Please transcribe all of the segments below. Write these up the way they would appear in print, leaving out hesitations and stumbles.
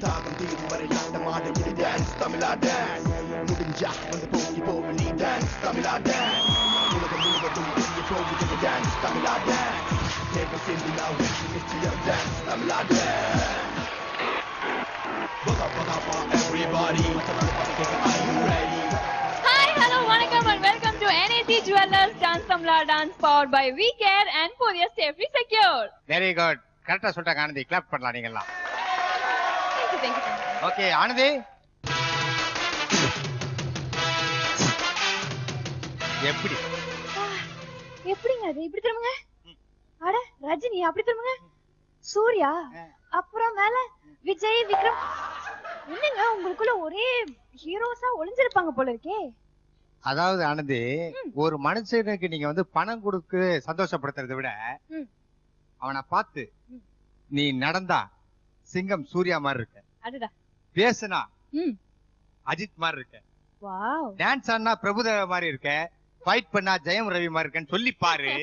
தாகம் தீரும் வரை ஆட்டமாட இது டான்ஸ் தமிழா டான்ஸ் முடிஞ்சா வந்து போகி போக நீ டான்ஸ் தமிழா டான்ஸ் உலகம் முழுவதும் பெரிய போகுது டான்ஸ் தமிழா dance never seen me now நிச்சயம் dance Tamizha dance everybody are you ready? Hi, hello, vanakkam and welcome to NAC Jewelers Dance Tamla Dance powered by WeCare and Podiya Safely Secure. Very good. கரெக்டா சொல்லிட்டாங்க Anandhi. Clap பண்ணலாம் நீங்க எல்லாம். Thank you. Okay Anandhi. எப்படிங்க அது இப்படி திரும்புங்க? அட ரஜினி அப்படி திரும்புங்க. சூர்யா அப்புறம் மேல விஜய் விக்ரம். என்னங்க உங்களுக்குள்ள ஒரே ஹீரோஸா ஒளிஞ்சிருப்பாங்க போல இருக்கே. அதாவது ஆனந்தி ஒரு மனுஷனுக்கு நீங்க வந்து பணம் கொடுத்து சந்தோஷப்படுத்துறதை விட அவனை பார்த்து நீ நடந்தா சிங்கம் சூர்யா மாதிரி இருக்க. அதுடா. பேசுனா அஜித் மாதிரி இருக்க. வாவ். டான்ஸ் ஆனா பிரபுதேவா மாதிரி இருக்க. ஃபைட் பண்ணா ஜெயம் ரவி மாதிரி இருக்கன்னு சொல்லி பாரு.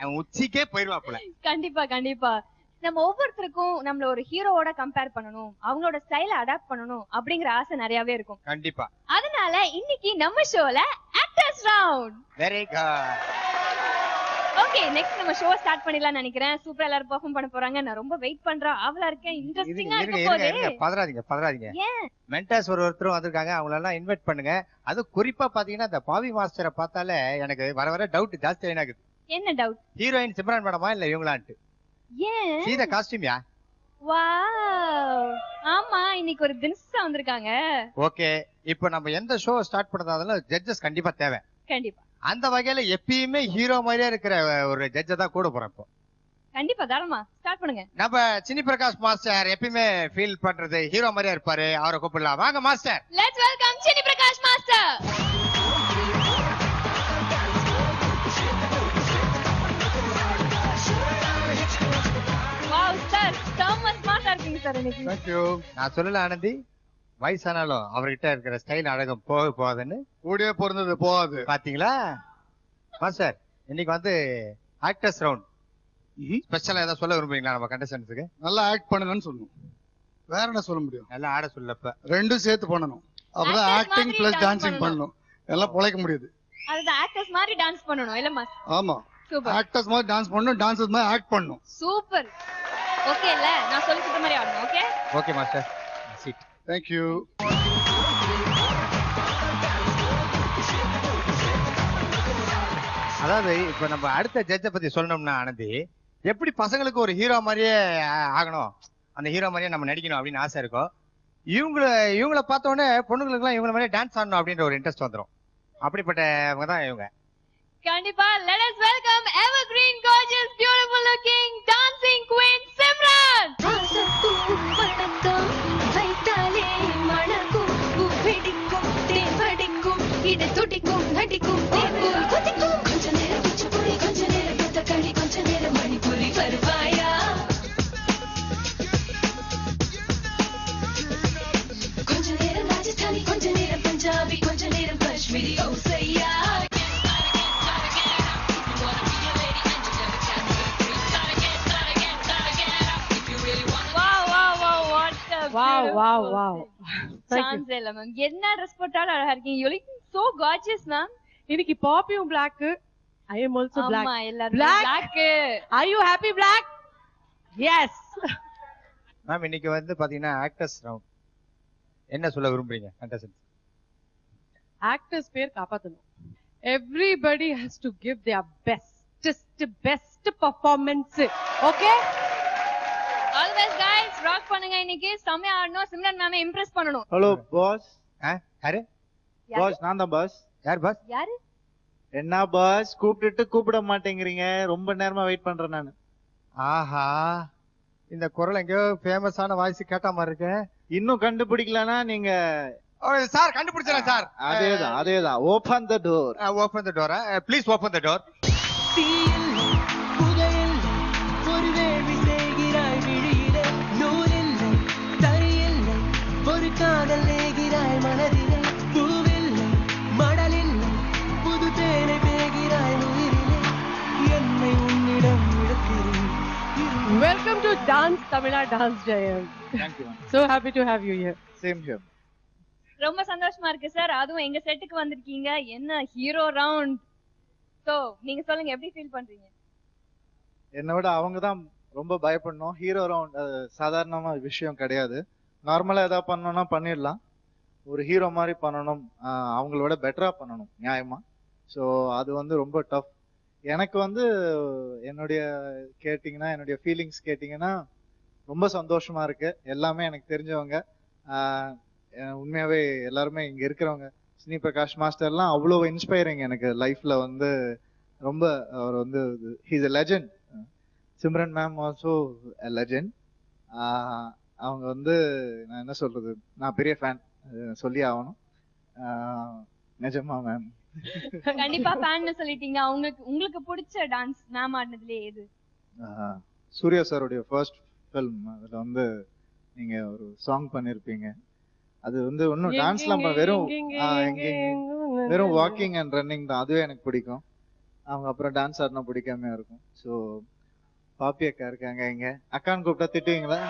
அவன் உச்சிக்கே போயிருவாப்புல. கண்டிப்பா கண்டிப்பா. நம்ம ஒவ்வொருத்தருக்கும் நம்மள ஒரு ஹீரோவோட கம்பேர் பண்ணணும், அவங்களோட ஸ்டைல அடாப்ட் பண்ணணும் அப்படிங்கிற ஆசை நிறையவே இருக்கும். கண்டிப்பா. அதனால இன்னைக்கு நம்ம ஷோல actors round. Very good. Okay, next நம்ம ஷோ ஸ்டார்ட் பண்ணிடலாம்னு நினைக்கிறேன். சூப்பரா எல்லாரும் பெர்ஃபார்ம் பண்ண போறாங்க. நான் ரொம்ப வெயிட் பண்றேன், ஆவலா இருக்கேன், இன்ட்ரஸ்டிங்கா இருக்க போகுது. பதறாதீங்க. ஏன் மென்டாஸ் ஒருத்தரும் வந்திருக்காங்க, அவங்கள எல்லாம் இன்வைட் பண்ணுங்க. அது குறிப்பா பாத்தீங்கன்னா இந்த பாவி மாஸ்டரை பார்த்தாலே எனக்கு வர டவுட் ஜாஸ்தி ஆகுது. என்ன டவுட்? ஹீரோயின் சிம்ரன் மேடமா இல்ல இவங்களான்ட்டு. ஏன் சீத காஸ்டியூம்யா? வாவ், ஆமா இன்னைக்கு ஒரு தினசா வந்திருக்காங்க. ஓகே, இப்போ நம்ம எந்த ஷோ ஸ்டார்ட் பண்றதால ஜட்ஜஸ் கண்டிப்பா தேவை. கண்டிப்பா. அந்த வகையில எப்பயுமே ஹீரோ மாதிரியே இருக்கிற ஒரு ஜட்ஜ தான் கூட போறோம் இப்போ. கண்டிப்பா தாராளமா ஸ்டார்ட் பண்ணுங்க. நம்ம சினி பிரகாஷ் மாஸ்டர் எப்பயுமே ஃபீல் பண்றது ஹீரோ மாதிரியே இருப்பாரு, அவரை கூப்பிடலாம். வாங்க master. Let's welcome Sini Prakash master. Wow sir, செம்ம ஸ்மார்ட்டா இருக்கீங்க சார் இன்னைக்கு. Thank you. நான் சொல்லல ஆனந்தி, வயசானாலும் அவர்கிட்ட இருக்கிற ஸ்டைல் அழகம் போகுதுன்னு. கூடவே பிறந்தது போகாது. பாத்தீங்களா மாஸ்டர்? இன்னைக்கு வந்து ஆக்டர்ஸ் ரவுண்ட். ஸ்பெஷலா ஏதாவது சொல்ல விரும்புறீங்களா நம்ம கண்டஸ்டன்ட்ஸுக்கு? நல்லா ஆக்ட் பண்ணுங்கன்னு சொல்லணும். வேற என்ன சொல்ல முடியும்? நல்லா ஆட சொல்லப்ப ரெண்டும் சேர்த்து பண்ணணும். அப்பதான் ஆக்டிங் பிளஸ் டான்சிங் பண்ணணும். எல்லாம் பொழைக்க முடியாது. அதுதான் ஆக்டர்ஸ் மாதிரி டான்ஸ் பண்ணணும் இல்ல மாஸ்? ஆமா, சூப்பர். ஆக்டர்ஸ் மாதிரி டான்ஸ் பண்ணணும், டான்சர்ஸ் மாதிரி ஆக்ட் பண்ணணும். சூப்பர். ஓகே இல்ல, நான் சொல்லி கொடுத்த மாதிரி ஆடணும். Okay okay master. Seat. Thank you. அதாவது இப்ப நம்ம அடுத்த ஜட்ஜை பத்தி சொல்லணும்னா ஆனந்தி, எப்படி பசங்களுக்கு ஒரு ஹீரோ மாதிரியே ஆகணும், அந்த ஹீரோ மாதிரியே நம்ம நடிக்கணும் அப்படின்னு ஆசை இருக்கும். இவங்கள பார்த்த உடனே பொண்ணுங்களுக்கு எல்லாம் இவங்கள மாதிரியே டான்ஸ் ஆடணும் அப்படின்ற ஒரு இன்ட்ரெஸ்ட் வந்துடும். அப்படிப்பட்டவங்க தான் இவங்க. கண்டிப்பா. Let us welcome evergreen gorgeous beautiful looking dancing queen Simran. இது துடிக்கும் நடிக்கும் தேர்போல் குதிக்கும் கொஞ்ச நேரம் குச்சிப்புடி கொஞ்ச நேரம் கதகளி கொஞ்ச நேரம் மணிப்புரி வருவாயா கொஞ்ச நேரம் ராஜஸ்தானி கொஞ்ச நேரம் பஞ்சாபி கொஞ்ச நேரம் காஷ்மீரி ஓசையா. Wow. Chance இல்ல மேம். என்ன Dress போட்டாலும் அழகா இருக்கீங்க. You look so gorgeous ma'am. இன்னைக்கு பாப்பியும் black. I am also black. ஆமா எல்லாரும் black. Are you happy black? Yes. Ma'am இன்னைக்கு வந்து பாத்தீங்கன்னா ஆக்டர்ஸ் ரவுண்ட். என்ன சொல்ல விரும்புறீங்க கண்டஸ்டன்ட்ஸ்? Actors பேர் காப்பாத்தணும். Everybody has to give their best performance. Okay? All the best guys. Rock பண்ணுங்க இன்னைக்கு. செமையா ஆடணும். சிம்ரன் மேம் இம்ப்ரெஸ் பண்ணனும். Hello boss. யாரு? பாஸ் நான் தான் பாஸ். யார் பாஸ்? யாரு? என்ன பாஸ் கூப்பிட மாட்டேங்கிறீங்க? ரொம்ப நேரமா வெயிட் பண்றேன் நானு. ஆஹா, இந்த குரல் எங்கயோ ஃபேமஸான வாய்ஸ் கேட்ட மாதிரி இருக்கு. இன்னும் கண்டுபிடிக்கலனா நீங்க சார் கண்டுபிடிச்சறேன் சார். அதேதான். Open the door. Open the door. Please open the door. ஒரு வேள்வி செய்கிறாய் விழியிலே நூலில்லை தரியில்லை ஒரு காதல் ஏகிறாய் மனதிலே பூவில்லை மடலில்லை புது தேனை பேகிறாய் உயிரிலே என்னை உன்னிடம் இழுக்கிறேன். Welcome to Dance Tamila Dance Jayam. Thank you. So happy to have you here. Same here. ரொம்ப சந்தோஷமா இருக்கு சார். அதுவும் எங்க செட்டுக்கு வந்திருக்கீங்க. என்ன ஹீரோ ரவுண்ட். சோ நீங்க சொல்லுங்க எப்படி ஃபீல் பண்றீங்க? என்னை விட அவங்க தான் ரொம்ப பயப்படணும். ஹீரோ ரவுண்ட் சாதாரணமா விஷயம் கிடையாது. நார்மலா ஏதாவது பண்ணணும்னா பண்ணிடலாம். ஒரு ஹீரோ மாதிரி பண்ணணும், அவங்களோட பெட்டரா பண்ணணும் நியாயமா. ஸோ அது வந்து ரொம்ப டஃப். எனக்கு வந்து என்னுடைய ஃபீலிங்ஸ் கேட்டிங்கன்னா ரொம்ப சந்தோஷமா இருக்கு. எல்லாமே எனக்கு தெரிஞ்சவங்க, உண்மையாவே எல்லாருமே இங்க இருக்கிறவங்க. ஸ்ரீ பிரகாஷ் மாஸ்டர்லாம் அவ்வளோ இன்ஸ்பைரிங் எனக்கு லைஃப்ல வந்து. ரொம்ப அவர் வந்து he's a legend. Simran ma'am also a legend. அவங்க வந்து நான் என்ன சொல்றது, நான் பெரிய ஃபேன் சொல்லி ஆகணும். நிஜமா மேம். கண்டிப்பா ஃபேன்னு சொல்லிட்டீங்க. உங்களுக்கு பிடிச்ச டான்ஸ் மேம் ஆடினதுல எது? சூர்யா சாருடைய ஃபர்ஸ்ட் ஃபிலிம், அதுல வந்து நீங்க ஒரு சாங் பண்ணிருப்பீங்க. அது வந்து ஒன்னும் டான்ஸ்லாம் வெறும் வாக்கிங் அண்ட் ரன்னிங் தான். அதுவே எனக்கு பிடிக்கும். அவங்க அப்புறம் டான்ஸ் ஆடினா பிடிக்காம இருக்கும். ஸோ பாப்பி அக்கா இருக்காங்க இங்க. அக்கான்னு கூப்பிட்டா திட்டுவீங்களா?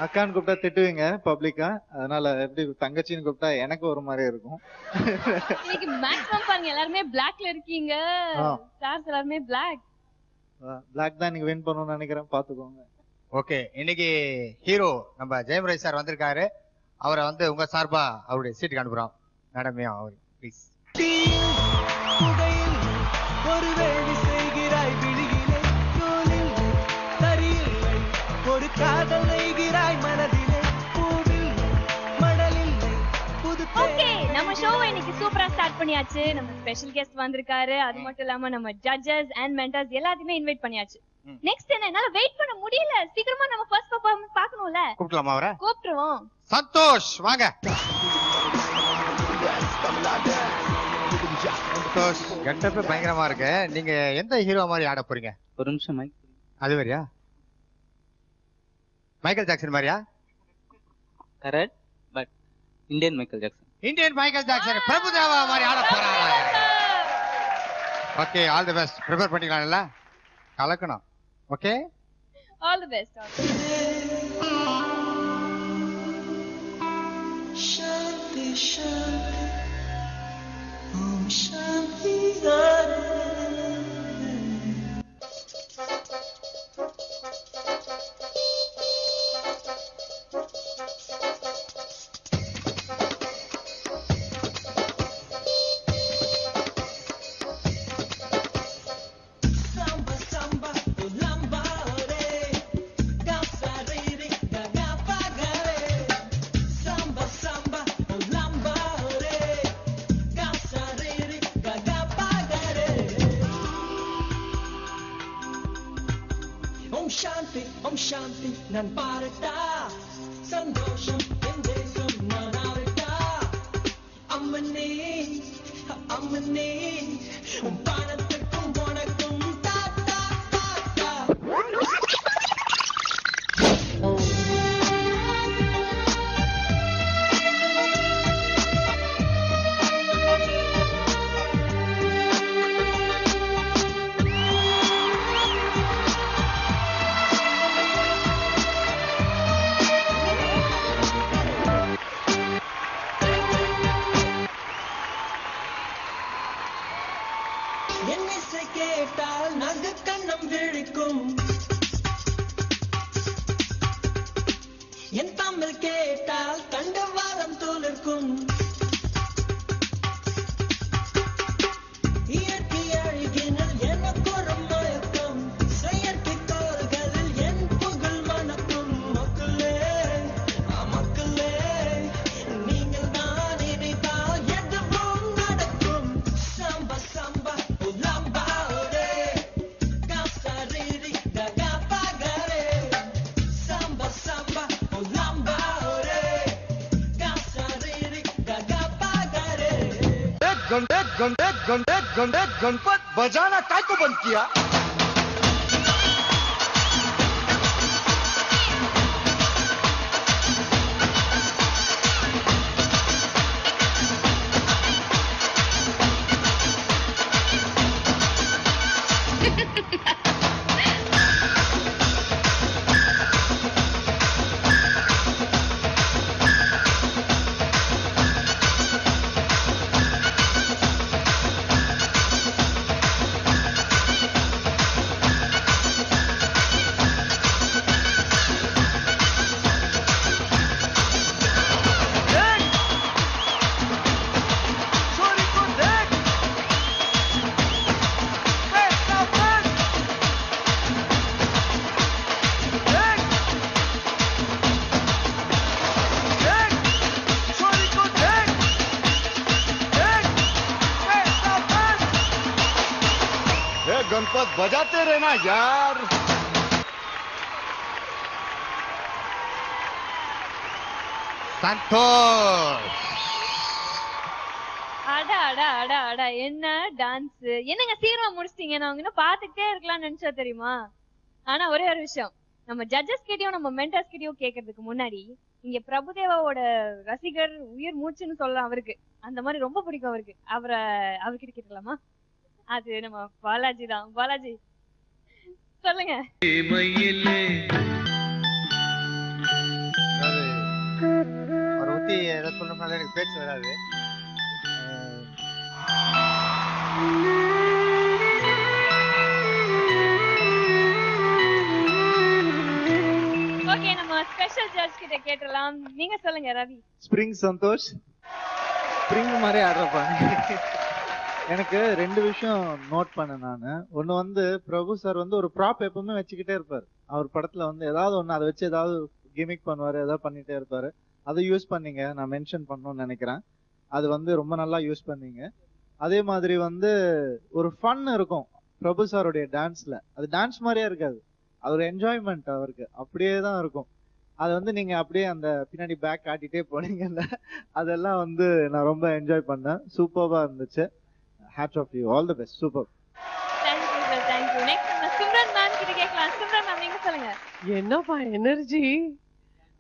அக்கான்னு கூப்பிட்டா திட்டுவீங்க பப்ளிக்கா. அதனால எப்படி தங்கச்சின்னு கூப்பிட்டா எனக்கு ஒரு மாதிரி இருக்கும். இன்னைக்கு மேக்ஸிமம் பாருங்க எல்லாருமே பிளாக்ல இருக்கீங்க. ஸ்டார்ஸ் எல்லாருமே பிளாக் தான் நீங்க வின் பண்ணணும்னு நினைக்கிறேன். பாத்துக்கோங்க. ஓகே, இன்னைக்கு ஹீரோ நம்ம ஜெயம் ரவி சார் வந்திருக்காரு. அவரை வந்து உங்க சார்பா அவருடைய சீட்டுக்கு அனுப்புறோம். மேடமே அவர் ப்ளீஸ். ஒரு வேள்வி செய்கிறாய் விழியிலே, நூலில்லை தரியில்லை, ஒரு காதல் நெய்கிறாய் மனதிலே, பூவில்லை மடலில்லை புது. ஓகே, நம்ம ஷோ இன்னைக்கு சூப்பரா ஸ்டார்ட் பண்ணியாச்சு. நம்ம ஸ்பெஷல் கெஸ்ட் வந்திருக்காரு. அது மட்டும் இல்லாம நம்ம ஜட்ஜஸ் அண்ட் மென்டர்ஸ் எல்லாத்தையுமே இன்வைட் பண்ணியாச்சு. நெக்ஸ்ட் என்ன, என்னால வெயிட் பண்ண முடியல. சீக்கிரமா நம்ம ஃபர்ஸ்ட் பெர்ஃபார்மன்ஸ் பார்க்கணும்ல. கூப்பிடலாமா அவரை? கூப்பிடுவோம். சந்தோஷ் வாங்க. சந்தோஷ் கெட்டப்பே பயங்கரமா இருக்கு. நீங்க எந்த ஹீரோ மாதிரி ஆட போறீங்க? ஒரு நிமிஷம் மைக். அது மாதிரியா? மைக்கேல் ஜாக்சன் மாதிரியா? Correct, but Indian Michael Jackson. Indian Michael Jackson Prabhudeva மாதிரி ஆட போறாங்க. Okay, all the best. Prepare பண்ணிக்கலாம்ல? கலக்கணும். Okay, all the best. சாந்தி சாந்தி ஓம் சாந்தி. ஓம் சாந்தி நான் பாரட்டா, சந்தோஷம் என் தேசம் நான் ஆரட்டா. அம்மனே அம்மனே உன் பானத்துக்கும் உனக்கும் தாத்தா தாத்தா. கேட்டால் நங்கு கண்ணம் விழிக்கும், என் தமிழ் கேட்டால் கண்ட வாரம் தோலிருக்கும். இயற்கை அழகினில் எனக்கு ஒரு மயக்கம், செயற்கை கோள்களில் என் புகழ் மணக்கும். மக்களே மக்களே நீங்கள் தான் இணைத்தால் எதுவும் நடக்கும். சம்பா சம்பா உலம்பா गणपत बजाना काय को बंद किया? बजाते रहना यार. சந்தோஷ். அடா அடா அடா அடா என்ன டான்ஸ் என்னங்க சீக்கிரமா முடிச்சிட்டீங்க. நான் இன்னும் பாத்துக்கிட்டே இருக்கலாம்னு நினைச்சா தெரியுமா. ஆனா ஒரே ஒரு விஷயம், நம்ம ஜட்ஜஸ் கிட்டயும் நம்ம மென்டர்ஸ் கிட்டயும் கேட்கறதுக்கு முன்னாடி இங்க பிரபுதேவாவோட ரசிகர் உயிர் மூச்சுன்னு சொல்லலாம் அவருக்கு. அந்த மாதிரி ரொம்ப பிடிக்கும் அவருக்கு. அவர்கிட்ட கேட்கலாமா? அது நம்ம பாலாஜி தான். பாலாஜி சொல்லுங்க. அவரை பத்தி ஏதாவது சொல்லணும்னால எனக்கு பேச்சு வராது. ஓகே, நம்ம ஸ்பெஷல் ஜட்ஜ் கிட்ட கேட்டலாம். நீங்க சொல்லுங்க ரவி. ஸ்ப்ரிங் சந்தோஷ் ஸ்ப்ரிங் மாதிரி ஆடுறப்பா. எனக்கு 2 விஷயம் நோட் பண்ணேன் நானு. ஒண்ணு வந்து பிரபு சார் வந்து ஒரு ப்ராப் எப்பவுமே வச்சுக்கிட்டே இருப்பாரு. அவர் படத்துல வந்து ஏதாவது ஒண்ணு அதை வச்சு ஏதாவது கிமிக் பண்ணுவாரு, ஏதாவது பண்ணிட்டே இருப்பாரு. அதை யூஸ் பண்ணீங்க, நான் மென்ஷன் பண்ணணும்னு நினைக்கிறேன். அது வந்து ரொம்ப நல்லா யூஸ் பண்ணீங்க. அதே மாதிரி வந்து ஒரு ஃபன் இருக்கும் பிரபு சாருடைய டான்ஸ்ல. அது டான்ஸ் மாதிரியே இருக்காது, அது ஒரு என்ஜாய்மெண்ட் அவருக்கு அப்படியே தான் இருக்கும். அது வந்து நீங்க அப்படியே அந்த பின்னாடி பேக் காட்டிட்டே போனீங்கல்ல, அதெல்லாம் வந்து நான் ரொம்ப என்ஜாய் பண்ணேன். சூப்பர்வா இருந்துச்சு. Hats off you, all the best. Super. Thank you sir, thank you. Next நம்ம சிம்ரன் மேம் கிட்ட கேட்கலாம். சிம்ரன் மேம் நீங்க சொல்லுங்க. என்னப்பா எனர்ஜி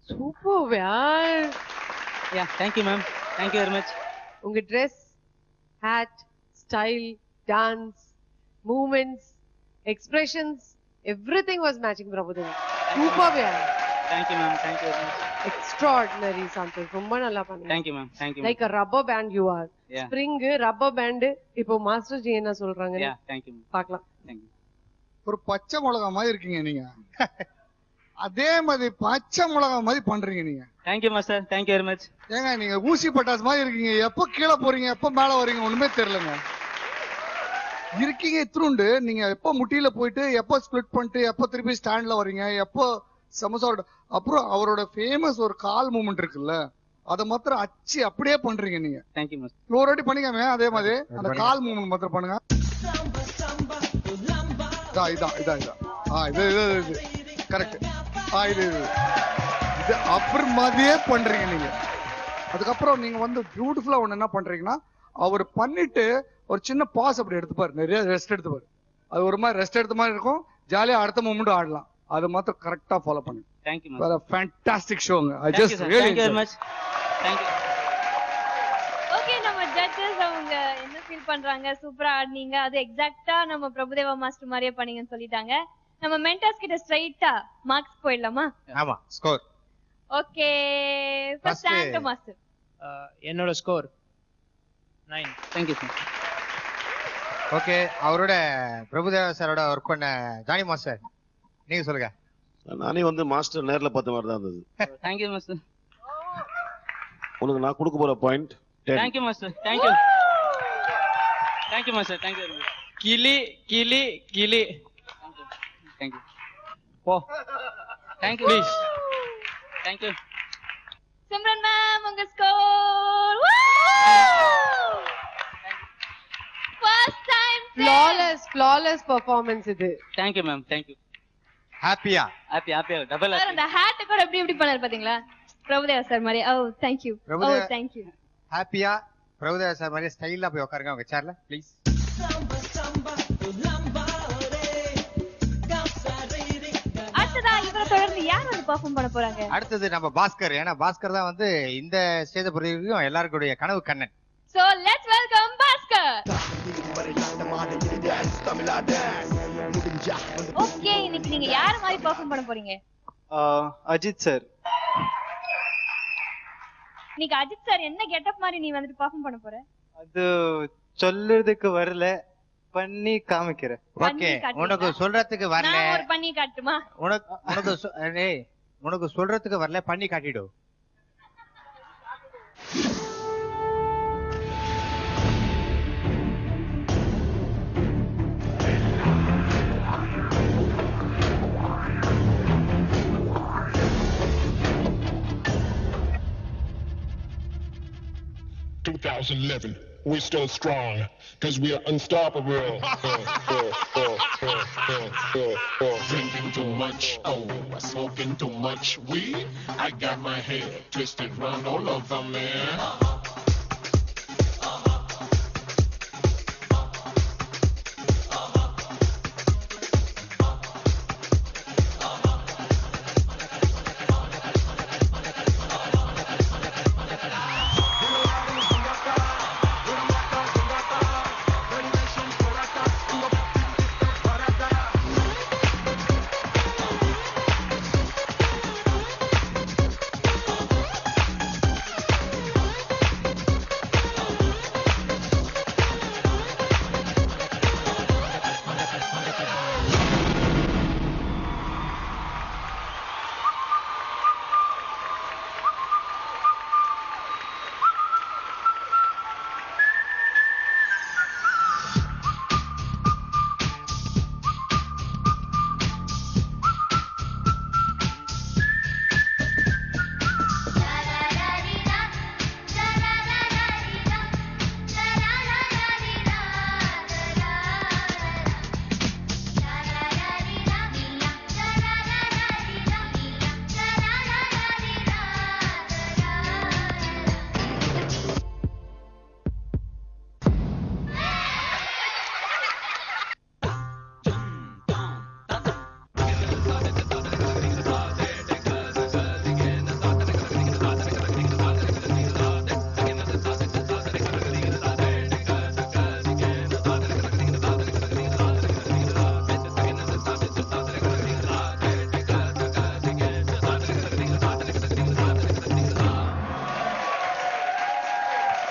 சூப்பர் யார். Yeah, thank you, ma'am. Thank you very much. உங்க dress, hat, style, dance, movements, expressions, everything was matching Prabhudeva. Super யார். Thank you, ma'am. Thank you very much. Extraordinary Santhosh. ரொம்ப நல்லா பண்ணீங்க. Thank you, ma'am. Thank you. Like a rubber band you are. Yeah. Spring rubber band. இப்போ master ji என்ன சொல்றாங்க Yeah, thank you. பார்க்கலாம். Thank you. ஒரு பச்சை மிளகா மாதிரி இருக்கீங்க நீங்க. அதே மாதிரி பச்சை மிளகா மாதிரி பண்றீங்க நீங்க. Thank you, master. Thank you very much. ஏங்க நீங்க ஊசி பட்டாசு மாதிரி இருக்கீங்க. எப்ப கீழே போறீங்க எப்ப மேல வரீங்க ஒண்ணுமே தெரியலங்க. இருக்கீங்க இத்திருண்டு. நீங்க எப்ப முட்டியில போயிட்டு எப்ப ஸ்பிளிட் பண்ணிட்டு எப்ப திருப்பி ஸ்டாண்ட்ல வரீங்க, எப்போ சமோசாவோட. அப்புறம் அவரோட ஃபேமஸ் ஒரு கால் மூமெண்ட் இருக்குல்ல, அதை மாத்திரம் அச்சு அப்படியே பண்றீங்க நீங்க. Thank you, master. ஒரு வாட்டி பண்ணிக்காம அதே மாதிரி அந்த கால் மூமெண்ட் மாத்திரம் பண்ணுங்க. இதான் இதான் இதான் இது கரெக்ட். இது அப்புறம் மாதிரியே பண்றீங்க நீங்க. அதுக்கப்புறம் நீங்க வந்து பியூட்டிஃபுல்லா ஒண்ணு என்ன பண்றீங்கன்னா, அவர் பண்ணிட்டு ஒரு சின்ன பாஸ் அப்படி எடுத்துப்பாரு, நிறைய ரெஸ்ட் எடுத்துப்பாரு. அது ஒரு மாதிரி ரெஸ்ட் எடுத்த மாதிரி இருக்கும். ஜாலியா அடுத்த மூமெண்ட் ஆடலாம். அது மாத்திரம் கரெக்டா ஃபாலோ பண்ணுங்க. Thank you, master. ஃபேண்டாஸ்டிக் ஷோங்க. I Thank you, just sir. Really Thank you very much. Thank you. Okay, நம்ம ஜட்ஜஸ் அவங்க என்ன ஃபீல் பண்றாங்க? சூப்பரா ஆடுனீங்க, அது எக்ஸாக்ட்டா நம்ம பிரபுதேவா மாஸ்டர் மாதிரியே பண்ணீங்கன்னு சொல்லிட்டாங்க. நம்ம மென்டர்ஸ் கிட்ட ஸ்ட்ரைட்டா மார்க்ஸ் போயிடலாமா? ஆமா, ஸ்கோர். ஓகே, ஃபர்ஸ்ட் ஆண்டோ மாஸ்டர். என்னோட score 9. Thank you, sir. Okay, அவரோட பிரபுதேவா சாரோட ஒர்க் பண்ண ஜானி மாஸ்டர் நீங்க சொல்லுங்க. நானே வந்து மாஸ்டர் நேர்ல பார்த்த மாதிரி தான் இருந்தது. Thank you, master. உனக்கு நான் கொடுக்க போற point 10. Thank you, master. Thank you. Thank you, master. Thank you very much. கிளி கிளி கிளி. Thank you. Oh. Thank you. Please. Thank you. Simran ma'am உங்க score. First time flawless performance இது. Thank you, ma'am. Thank you. ஹாப்பியா? Happy. Double happy. அந்த had கூட எப்படி பண்ணாரு பாத்தீங்களா? பிரபுதேவா சார் மாதிரி. ஓ thank you. O thank you. ஹாப்பியா? பிரபுதேவா சார் மாதிரி ஸ்டைலா போய் உட்காருங்க உங்க சேர்ல ப்ளீஸ். அடுத்ததா இவரை தொடர்ந்து யார் வந்து பெர்ஃபார்ம் பண்ண போறாங்க? அடுத்தது நம்ம பாஸ்கர். ஏன்னா பாஸ்கர் தான் வந்து இந்த ஸ்டேஜை பொறுத்தவரைக்கும் எல்லாருடைய கனவு Kannan. So let's welcome Bhaskar. Okay, இன்னைக்கு நீங்க யார் மாதிரி பெர்ஃபார்ம் பண்ண போறீங்க? அஜித் சார். இன்னைக்கு அஜித் சார் என்ன கெட்டப் மாதிரி நீ வந்துட்டு பெர்ஃபார்ம் பண்ண போற? அது சொல்றதுக்கு வரல, பண்ணி காமிக்கிறேன். ஓகே, உனக்கு சொல்றதுக்கு வரல. நான் ஒரு பண்ணி காட்டுமா? உனக்கு சொல்றதுக்கு வரல, பண்ணி காட்டிடு. $2011 we're still strong, cause we are unstoppable. Drinking too much, oh, smoking too much weed. I got my head twisted round all over, man.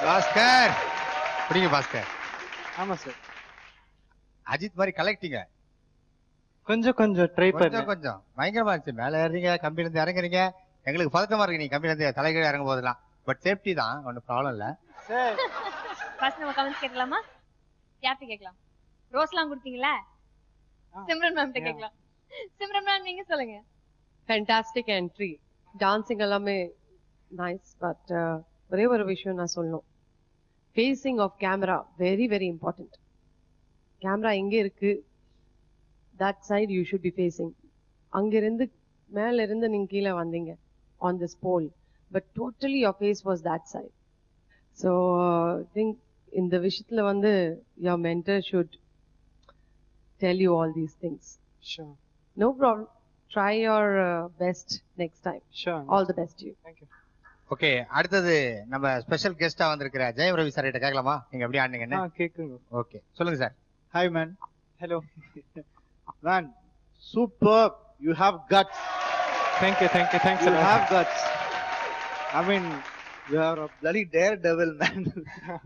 Bhaskar புரியுங்க பாஸ்கர். ஆமா சார். அஜித் மாதிரி கலெக்டிங்க. கொஞ்சம் கொஞ்சம் ட்ரை கொஞ்சம் கொஞ்சம் பயங்கரமா இருந்துச்சு. மேல ஏறீங்க, கம்பில இருந்து இறங்குறீங்க. எங்களுக்கு பதட்டமா இருக்கு நீங்க கம்பில இருந்து தலைகீழ இறங்கும் போதெல்லாம். பட் சேஃப்டி தான், ஒன்றும் ப்ராப்ளம் இல்ல. ஃபர்ஸ்ட் நம்ம கமெண்ட்ஸ் கேட்கலாமா? யார்கிட்ட கேட்கலாம்? ரோஸ்லாம் கொடுத்தீங்களா? சிம்ரன் மேம் கிட்ட கேட்கலாம். சிம்ரன் மேம் நீங்க சொல்லுங்க. Fantastic entry. டான்சிங் எல்லாமே நைஸ். பட் ஒரே ஒரு விஷயம் நான் சொல்லணும். Facing of camera very very important. Camera எங்க இருக்கு, that side you should be facing. அங்கிருந்து மேல இருந்து நீங்க கீழே வந்தீங்க on this pole, but totally your face was that side. So I think இந்த விஷயத்துல வந்து your mentor should tell you all these things. Sure. No problem. Try your best next time. Sure. All the best to you. Thank you. Okay, அடுத்தது நம்ம special கெஸ்டா வந்திருக்கிற Jayam Ravi sir கிட்ட கேட்கலாமா? நீங்க எப்படி ஆடுனீங்கன்னு? கேக்குங்க. ஓகே சொல்லுங்க sir. Hi man. Hello. Man, superb. You have guts. Thank you. Thanks a You lot. have guts. I mean, you are a bloody daredevil, man.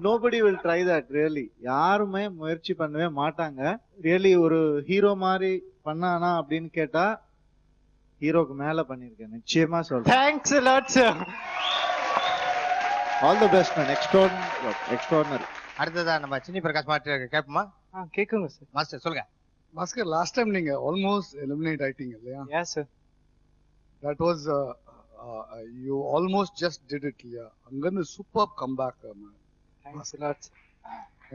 Nobody will try that, really. யாருமே முயற்சி பண்ணவே மாட்டாங்க. Really ஒரு hero மாதிரி பண்ணானா அப்படின்னு கேட்டா ஹீரோக்கு மேல பண்ணிருக்கேன், நிச்சயமா சொல்றேன். Thanks a lot, sir. All the best, man. Extraordinary. அடுத்ததா நம்ம சின்னி பிரகாஷ் மாஸ்டர் கேட்போமா? கேக்குங்க சார். மாஸ்டர் சொல்லுங்க. பாஸ்கர், லாஸ்ட் டைம் நீங்க ஆல்மோஸ்ட் எலிமினேட் ஆயிட்டீங்க இல்லையா? Yes sir. That was you almost just did it, இல்லையா? அங்கிருந்து super comeback man. Thanks a lot.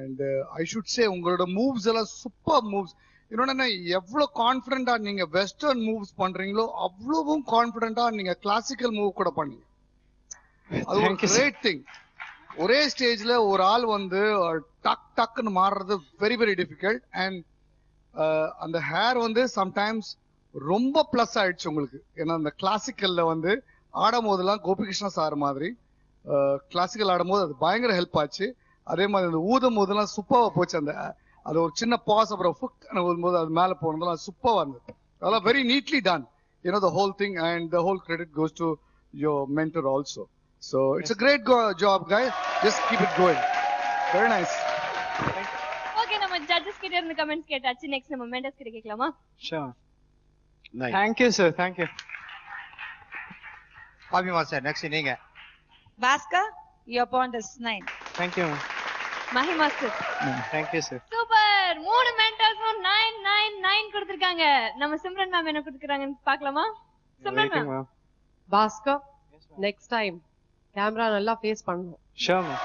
And I should say உங்களோட மூவ்ஸ் எல்லாம் சூப்பர் மூவ்ஸ். இன்னொன்னு, எவ்வளவு கான்பிடென்டா நீங்க வெஸ்டர்ன் மூவ்ஸ் பண்றீங்களோ அவ்வளவும் கான்பிடென்டா நீங்க கிளாசிக்கல் மூவ் கூட பண்ணீங்க. அது ஒரு கிரேட் திங். ஒரே ஸ்டேஜ்ல ஒரு ஆள் வந்து டக் டக்குன்னு மாறுறது வெரி வெரி டிஃபிகல்ட். அண்ட் அந்த ஹேர் வந்து சம்டைம்ஸ் ரொம்ப பிளஸ் ஆயிடுச்சு உங்களுக்கு. ஏன்னா அந்த கிளாசிக்கல்ல வந்து ஆடும் போதெல்லாம் கோபிகிருஷ்ண சார் மாதிரி கிளாசிக்கல் ஆடும் போது அது பயங்கர ஹெல்ப் ஆச்சு. அதே மாதிரி அந்த ஊதும் போதெல்லாம் சூப்பரா போச்சு. அந்த அது ஒரு சின்ன பாஸ், அப்புறம் ஃபுக் ஊதும்போது அது மேல போனதெல்லாம் சூப்பரா இருந்தது. அதெல்லாம் very neatly done, the whole thing, and the whole credit goes to your mentor also. So it's a great job, guys. Just keep it going. Very nice. Okay, நம்ம ஜட்ஜஸ் கிட்ட இருந்து கமெண்ட்ஸ் கேட்டாச்சு. நெக்ஸ்ட் நம்ம மெண்டர்ஸ் கிட்ட கேட்கலாமா? Sure. Nice. Thank you sir. Thank you. Bobby master next நீங்க. Bhaskar, your point is 9. Thank you. Mahi master. Thank you sir. Super. மூணு மெண்டர்ஸும் 9 9 9 கொடுத்திருக்காங்க. நம்ம சிம்ரன் மேம் என்ன கொடுத்திருக்காங்கன்னு பார்க்கலாமா? Simran ma'am. Bhaskar, next time camera நல்லா ஃபேஸ் பண்ணணும். Sure ma'am.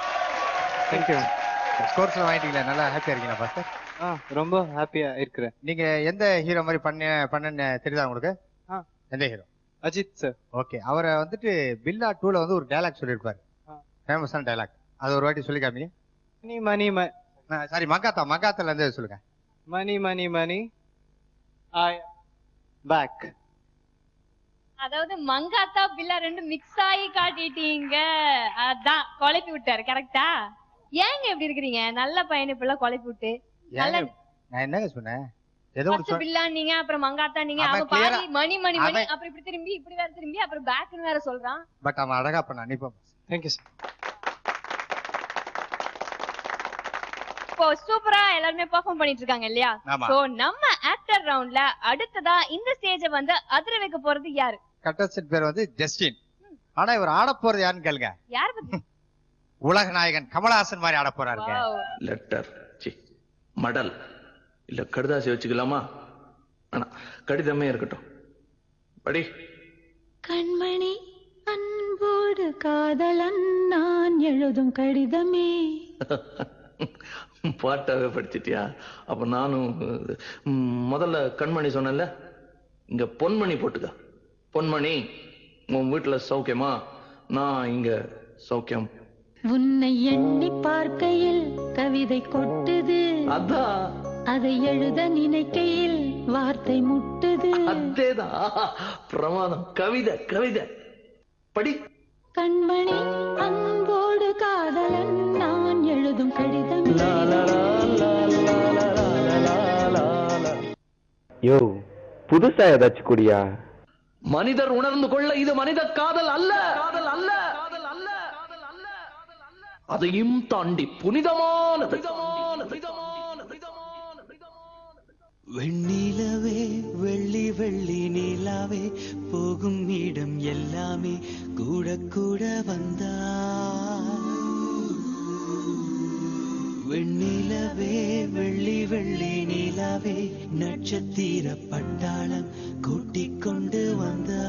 Thank you. ஸ்கோர்ஸ்ல வாங்கிட்டீங்களா? நல்லா ஹாப்பியா இருக்கீங்களா பாஸ்டர்? ரொம்ப ஹாப்பியா இருக்கிறேன். நீங்க எந்த ஹீரோ மாதிரி பண்ணன்னு தெரியுதா உங்களுக்கு? எந்த ஹீரோ? அஜித் சார். ஓகே, அவரை வந்துட்டு பில்லா 2ல வந்து ஒரு டயலாக் சொல்லியிருப்பாரு, ஃபேமஸான டயலாக். அது ஒரு வாட்டி சொல்லி காமிங்க. மணி சாரி, மகாத்தால இருந்து சொல்லுங்க. மணி ஐ பேக். அதாவது மங்காத்தா பில்லா ரெண்டு மிக்ஸ் ஆகி காட்டிட்டீங்க. அதான் குழப்பி விட்டாரு. கரெக்டா? ஏங்க எப்படி இருக்கிறீங்க? நல்ல பையனை இப்பெல்லாம் குழப்பி விட்டு நல்ல நான் என்னங்க சொன்னேன்? ஏதோ ஒரு பில்லா நீங்க, அப்புறம் மங்காத்தா நீங்க, அவன் பாதி மணி அப்புறம் இப்படி திரும்பி இப்படி வேற திரும்பி அப்புறம் பேக்னு வேற சொல்றான். பட் அவன் அழகா பண்ணா. நிப்பா. Thank you sir. இப்போ சூப்பரா எல்லாருமே பெர்ஃபார்ம் பண்ணிட்டு இருக்காங்க இல்லையா? சோ நம்ம ஆக்டர் ரவுண்ட்ல அடுத்ததா இந்த ஸ்டேஜ வந்து அதிர வைக்க போறது யாரு? கண்டஸ்டன்ட் பேர் வந்து ஜஸ்டின். ஆனா இவர் ஆட போறது யாருன்னு கேளுங்க. யார் பத்தி? உலக நாயகன் கமலஹாசன் மாதிரி ஆட போறாருங்க. லெட்டர் மடல் இல்ல கடிதாசி வச்சுக்கலாமா? ஆனா கடிதமே இருக்கட்டும். படி. கண்மணி அன்போடு காதலன் நான் எழுதும் கடிதமே. பாட்டாவே படிச்சிட்டியா? அப்ப நானும் முதல்ல கண்மணி சொன்னேன்ல, இங்க பொன்மணி போட்டுக்க. பொன்மணி, உன் வீட்டுல சௌக்கியமா? நான் இங்க சௌக்கியம். உன்னை எண்ணி பார்க்கையில் கவிதை கொட்டுது, அதான் அதை எழுத நினைக்கையில் வார்த்தை முட்டுது. அதேதான், பிரமாதம். கவிதை கவிதை படி. கண்மணி அன்போடு காதலன் நான் எழுதும் கடிதம். யோ, புதுசா ஏதாச்சும் குடியா? மனிதர் உணர்ந்து கொள்ள இது மனித காதல் அல்ல, அதையும் தாண்டி புனிதமானது. வெண்ணிலவே வெள்ளி வெள்ளி நிலாவே போகும் இடம் எல்லாமே கூட கூட வந்தா. வெண்ணிலவே வெள்ளி வெள்ளி நிலாவே நட்சத்திர பட்டாளம் கூட்டிக் கொண்டு வந்தா.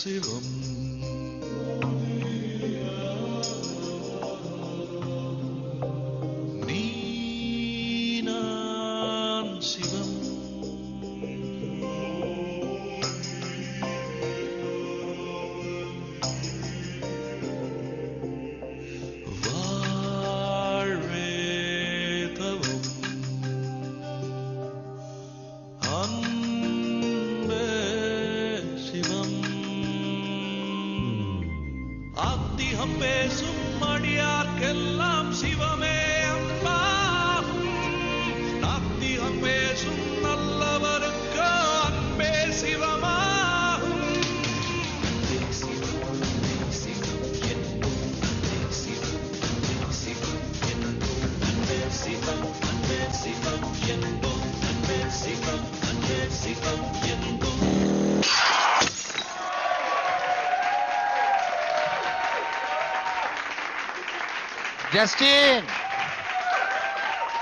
சிவம் நீ நான் சிவம் வாழ்வே தவம் அன்பே சிவம் ஆத்திகம் பேசும் அடியார்க்கெல்லாம் சிவமே அன்பாகும். நாத்திகம் பேசும் நல்லவருக்கு அன்பே சிவமாகும். அன்பே சிவம், அன்பே சிவம், என்போம் அன்பே சிவம், அன்பே சிவம், என்போம் அன்பே சிவம், அன்பே சிவம், என்போம் அன்பே சிவம், அன்பே சிவம், என்போம். Justin,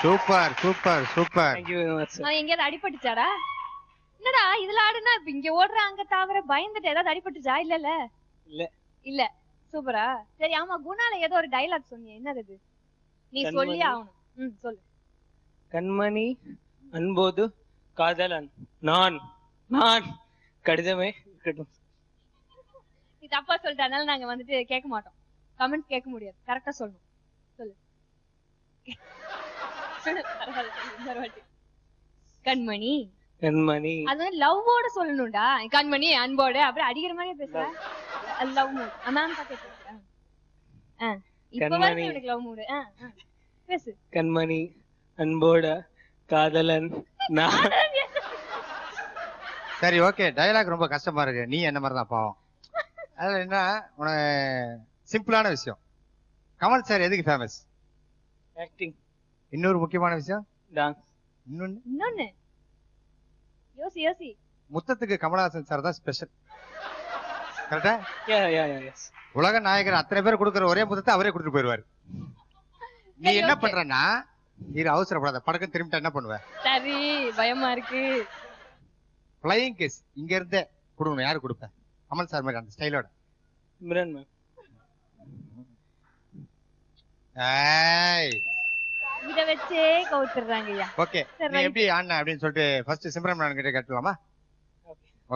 super super super. Thank you very much sir. நான் எங்கயாவது அடிபட்டுச்சாடா? என்னடா இதுல ஆடுனா இப்ப இங்க ஓடுற அங்க தாவற பயந்துட்டு ஏதாவது அடிபட்டுச்சா? இல்ல இல்ல சூப்பரா. சரி, ஆமா, குணால ஏதோ ஒரு டயலாக் சொன்னீங்க, என்னது அது? நீ சொல்லி ஆகணும். சொல்லு. கண்மணி அன்போது காதலன் நான் கடிதமே இருக்கட்டும். நீ தப்பா சொல்லிட்ட, அதனால நாங்க வந்துட்டு கேட்க மாட்டோம். கமெண்ட்ஸ் கேட்க முடியாது. கரெக்டா சொல்லணும். சொல்லு. கண்மணி கண்மணி அது வந்து லவ்வோட சொல்லணும்டா. கண்மணி அன்போட அப்புறம் அடிக்கிற மாதிரியே பேசுற. Love mood. மேம் பாக்க பேசுறேன். இப்ப வந்து எனக்கு லவ் மூட். பேசு. கண்மணி அன்போட காதலன் நான். சரி ஓகே, டயலாக் ரொம்ப கஷ்டமா இருக்கு. நீ என்ன மாதிரி தான் பாவம். அதுல என்ன உனக்கு சிம்பிளான விஷயம், கமல் சார் எதுக்கு ஃபேமஸ்? ஆக்டிங். இன்னொரு முக்கியமான விஷயம் டான்ஸ். இன்னொன்னு யோசி யோசி. முத்தத்துக்கு கமலஹாசன் சார் தான் ஸ்பெஷல். கரெக்டா? எஸ். உலக நாயகர் அத்தனை பேர் கொடுக்குற ஒரே முத்தத்தை அவரே கொடுத்துட்டு போயிருவாரு. நீ என்ன பண்றன்னா, நீ அவசரப்படாத, படக்கம் திரும்பிட்டா என்ன பண்ணுவ? சரி பயமா இருக்கு. ஃப்ளையிங் கிஸ் இங்க இருந்தே கொடுக்கணும். யாரு கொடுப்ப? கமல் சார் மாதிரி அந்த ஸ்டைலோட. சிம்ரன் மேம். ஏய் இத வச்சே கவுத்துறாங்கய்யா. ஓகே, நீ எப்படி ஆண்ணா அப்படின்னு சொல்லிட்டு ஃபர்ஸ்ட் சிம்ரன் மேம் கிட்ட கேட்கலாமா?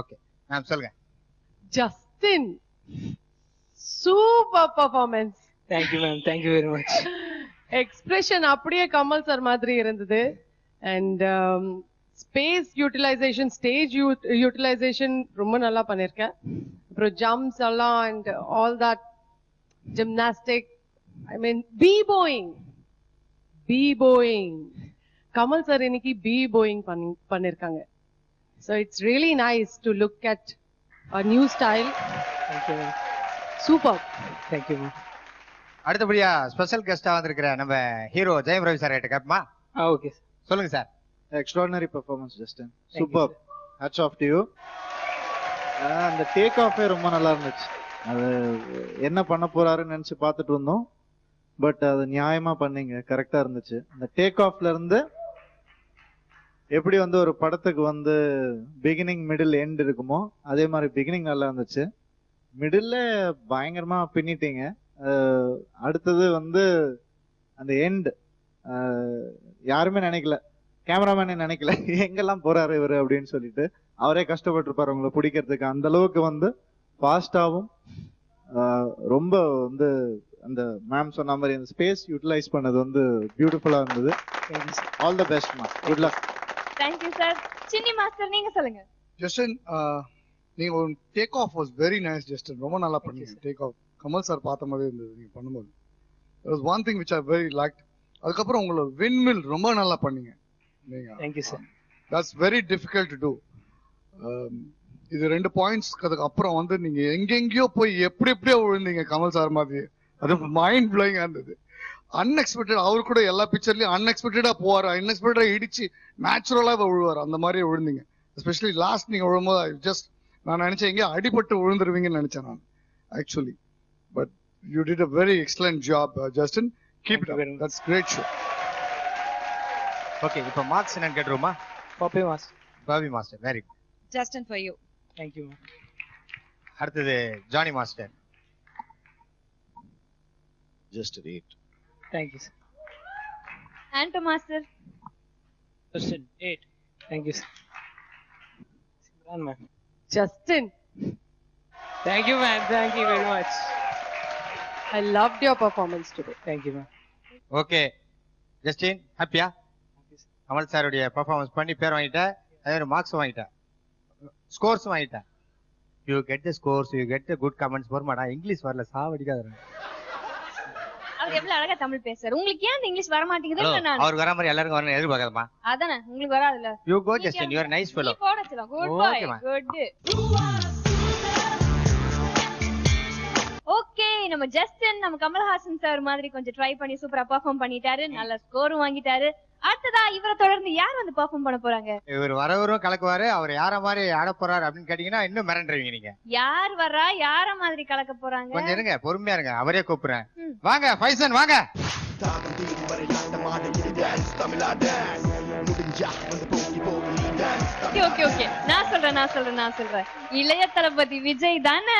ஓகே மேம் சொல்லுங்க. Justin super performance. Thank you ma'am, thank you very much. Expression அப்படியே கமல் சார் மாதிரி இருந்தது. And space utilisation, stage utilisation ரொம்ப நல்லா பண்ணிருக்கேன். அப்புறம் ஜம்ப்ஸ் எல்லாம் and all that gymnastic, I mean bboying. Kamal sir இன்னைக்கு பீபோயிங் பண்ணிருக்காங்க. So it's really nice to look at a new style. Thank you ma'am. Super. Thank you ma'am. அடுத்தபடியா special கெஸ்டா வந்திருக்கிற நம்ம ஹீரோ ஜெயம் ரவி சார் கிட்ட கேட்போமா? ஓகே சொல்லுங்க sir. Extraordinary performance Justin, super. Hats off to you. அந்த take ஆஃபே ரொம்ப நல்லா இருந்துச்சு. அது என்ன பண்ண போறாருன்னு நினைச்சு பார்த்துட்டு இருந்தோம். பட் அது நியாயமா பண்ணீங்க, கரெக்டா இருந்துச்சு. அந்த டேக் ஆஃப்ல இருந்து எப்படி வந்து ஒரு படத்துக்கு வந்து பிகினிங் மிடில் எண்ட் இருக்குமோ அதே மாதிரி பிகினிங் நல்லா இருந்துச்சு. மிடில்ல பயங்கரமா பின்னிட்டீங்க. அடுத்தது வந்து அந்த எண்ட் யாருமே நினைக்கல, கேமராமேனே நினைக்கல எங்கெல்லாம் போறாரு இவரு அப்படின்னு சொல்லிட்டு. அவரே கஷ்டப்பட்டு இருப்பாரு உங்களை பிடிக்கிறதுக்கு. அந்த அளவுக்கு வந்து ஃபாஸ்டாவும் ரொம்ப வந்து அந்த மேம் சொன்ன மாதிரி அந்த ஸ்பேஸ் யூட்டிலைஸ் பண்ணது வந்து பியூட்டிஃபுல்லா இருந்தது. ஆல் தி பெஸ்ட் மா, good luck. Thank you sir. Chinni master நீங்க சொல்லுங்க. ஜஸ்டின், நீங்க ஒரு take off was very nice Justin. ரொம்ப நல்லா பண்ணீங்க டேக் ஆஃப். கமல் சார் பார்த்த மாதிரி இருந்தது நீங்க பண்ணும்போது. There was one thing which I very liked. அதுக்கப்புறம் உங்களோட விண்மில் ரொம்ப நல்லா பண்ணீங்க நீங்க. Thank you sir. That's very difficult to do. இது 2 பாயிண்ட்ஸ்க்கு அப்புறம் வந்து நீங்க எங்கெங்கயோ போய் எப்படியோ விழுந்தீங்க கமல் சார் மாதிரி. அது மைண்ட் ப்ளோயிங்கா இருந்தது. அன்எக்ஸ்பெக்டட். அவரு கூட எல்லா பிக்சர்லயும் அன்எக்ஸ்பெக்டடா போவாரு, அன்எக்ஸ்பெக்டடா இடிச்சு நேச்சுரலா விழுவாரு. அந்த மாதிரி விழுந்தீங்க. எஸ்பெஷலி லாஸ்ட் நீங்க விழும்போது ஜஸ்ட் நான் நினைச்சேன் எங்கேயோ அடிபட்டு விழுந்துருவீங்கன்னு நினைச்சேன் நான் actually. But you did a very excellent job Justin. Keep it up. That's great show. Okay, இப்போ மார்க்ஸ் என்னன்னு கேட்றோமா? Bobby master. Bobby master, very good. Justin for you. Thank you ma'am. அடுத்தது Johnny master. Just an 8. Thank you sir. Anto master. Just an 8. Thank you sir. Simran ma'am. Justin, Thank you ma'am, thank you very much. I loved your performance today. Thank you ma'am. Okay Justin, ஹாப்பியா? கமல் சாருடைய performance பண்ணி பேர் வாங்கிட்ட, அதே மாதிரி marks வாங்கிட்ட, scores வாங்கிட்ட. You get the scores, you get the good comments. வரமாடா இங்கிலீஷ் வரல, சாவடிக்காத. அவர் எவ்வளவு அழகா தமிழ் பேசுறாரு. உங்களுக்கு ஏன் இங்கிலீஷ் வர மாட்டேங்குதுன்னு நான் அவர் வர மாதிரி எல்லாருக்கும் வரணும் எதிர்பார்க்கறமா? அதானே உங்களுக்கு வராதுல. You go Justin, you are nice fellow. போடச்சலாம். Good bye. குட். ஓகே, நம்ம ஜஸ்டின் நம்ம கமல்ஹாசன் சார் மாதிரி கொஞ்சம் ட்ரை பண்ணி சூப்பரா பெர்ஃபார்ம் பண்ணிட்டாரு. நல்ல ஸ்கோரும் வாங்கிட்டாரு. அடுத்ததா இவரை தொடர்ந்து யார் வந்து பெர்ஃபார்ம் பண்ண போறாங்க? இவர் வரவரும் கலக்குவாரு. அவர் யார மாதிரி ஆட போறாரு அப்படின்னு கேட்டீங்கன்னா இன்னும் மிரண்டுருவீங்க நீங்க. யார் வரா, யார மாதிரி கலக்க போறாங்க? கொஞ்சம் இருங்க, பொறுமையா இருங்க, அவரே கூப்பிடுறேன். வாங்க ஃபைசன், வாங்க. ஓகே ஓகே, நான் சொல்றேன். இளைய தளபதி விஜய் தானே?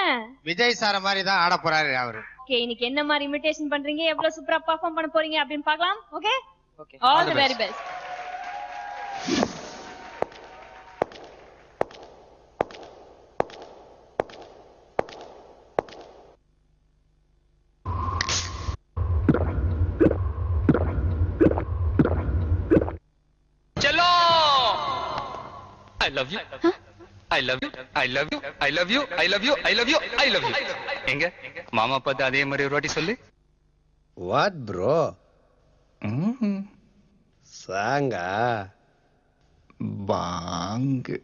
விஜய் சார மாதிரி தான் ஆட போறாரு அவரு. ஓகே, இன்னைக்கு என்ன மாதிரி இமிடேஷன் பண்றீங்க, எவ்வளவு சூப்பரா பெர்ஃபார்ம் பண்ண போறீங்க அப்படின்னு பார்க்கலாம். Okay, Okay. All the very best. चलो I love you. I love you. I love you. I love you. I love you. I love you. I love you. எங்க மாமா பார்த்து அதே மாதிரி ஒரு வாட்டி சொல்லு. What bro? சாங்கா பாங்கு.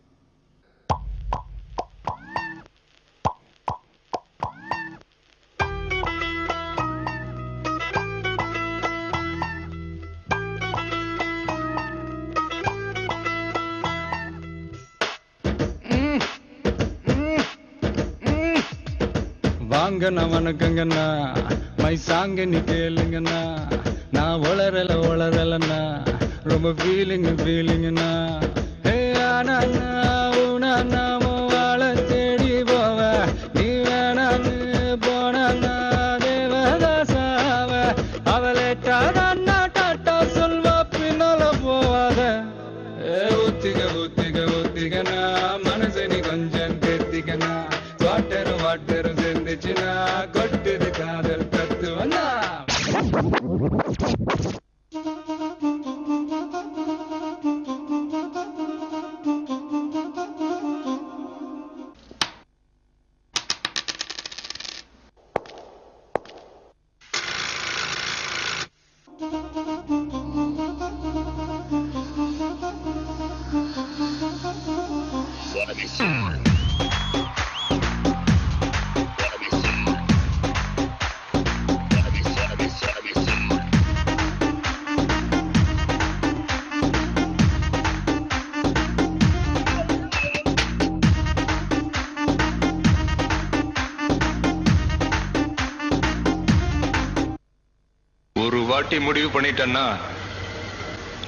வாங்கண்ணா வணக்கங்கண்ணா மை சாங்க நீ கேளுங்கண்ணா நான் வளரலண்ணா ரொம்ப ஃபீலிங்கண்ணா ஹே ஆனா உனா வாழ தேடி போவ நீ வேணான்னு போனா தேவதாசாவ அவளேட்டாதான் டாட்டா சொல்வா பின்னால போவாத ஊத்திகண்ணா மனசை நீ கொஞ்சம் தேத்திக்கண்ணா வாட்டரும் சேர்ந்துச்சுன்னா கொட்டுது காதல் தத்துவனா ஒரு வாட்டி முடிவு பண்ணிட்டேன்னா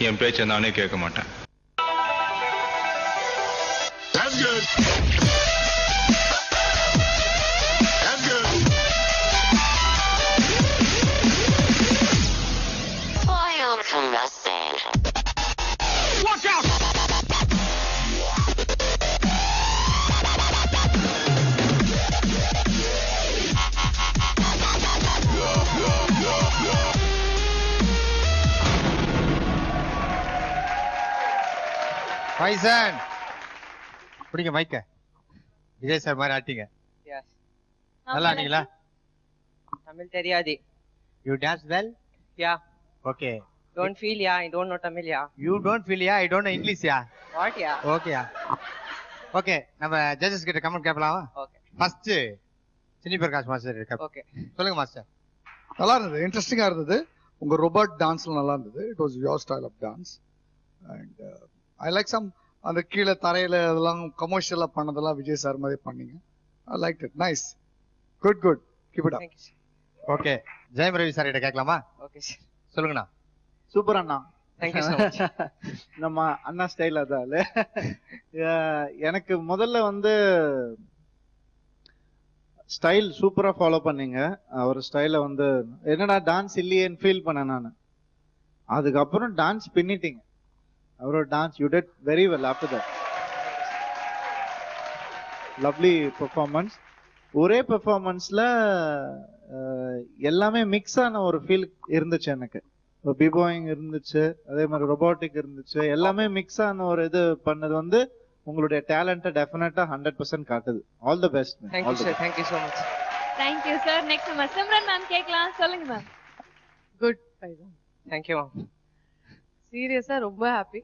என் பேச்சை நானே கேட்க மாட்டேன். That's good. That's good. File from the sand. Watch out! Bison பிடிங்க மைக்க. விஜய் சார் மாதிரி ஆட்டிங்க. நல்லா ஆட்டீங்களா? Tamil தெரியாது. You dance well? Yeah. Okay. Don't feel yeah. I don't know Tamil yeah. You don't feel yeah. I don't know English yeah. What yeah? Okay yeah. Okay. நம்ம judges கிட்ட comment கேட்கலாமா? Okay. First சினி Prakash master இருக்க. Okay. சொல்லுங்க master. நல்லா இருந்தது, இன்ட்ரெஸ்டிங்கா இருந்தது. உங்க ரோபோட் டான்ஸ்ல நல்லா இருந்தது. It was your style of dance and I like some அந்த கீழே தரையில அதெல்லாம் கமர்ஷியலா பண்ணதெல்லாம் விஜய் சார் மாதிரி பண்ணீங்க. I like it. Nice. Good good. Keep it up. Okay. Jayam Ravi sir கிட்ட கேட்கலாமா? Okay sir. சொல்லுங்கண்ணா. Super Anna. Thank you so much. நம்ம அண்ணா ஸ்டைல் அதால எனக்கு முதல்ல வந்து ஸ்டைல் சூப்பரா ஃபாலோ பண்ணீங்க. அவர் ஸ்டைல வந்து என்னடா டான்ஸ் இல்லையேன்னு ஃபீல் பண்ணேன் நான். அதுக்கப்புறம் டான்ஸ் பின்னிட்டீங்க. அவரோட dance you did very well after that. Lovely performance. ஒரே பெர்ஃபார்மன்ஸ்ல எல்லாமே மிக்ஸ் ஆன ஒரு ஃபீல் இருந்துச்சு எனக்கு. பிபாயிங் இருந்துச்சு, அதே மாதிரி ரொபோட்டிக் இருந்துச்சு, எல்லாமே மிக்ஸ் ஆன ஒரு இது பண்ணது வந்து உங்களுடைய டேலண்ட்டை டெஃபினட்டா 100% காட்டுது. All the best. Thank you sir. Thank you so much. Thank you sir. Next நம்ம சிம்ரன் மேம் கேட்கலாம். சொல்லுங்க மேம். Good பைசன். Thank you ma'am. சீரியஸா ரொம்ப ஹாப்பி.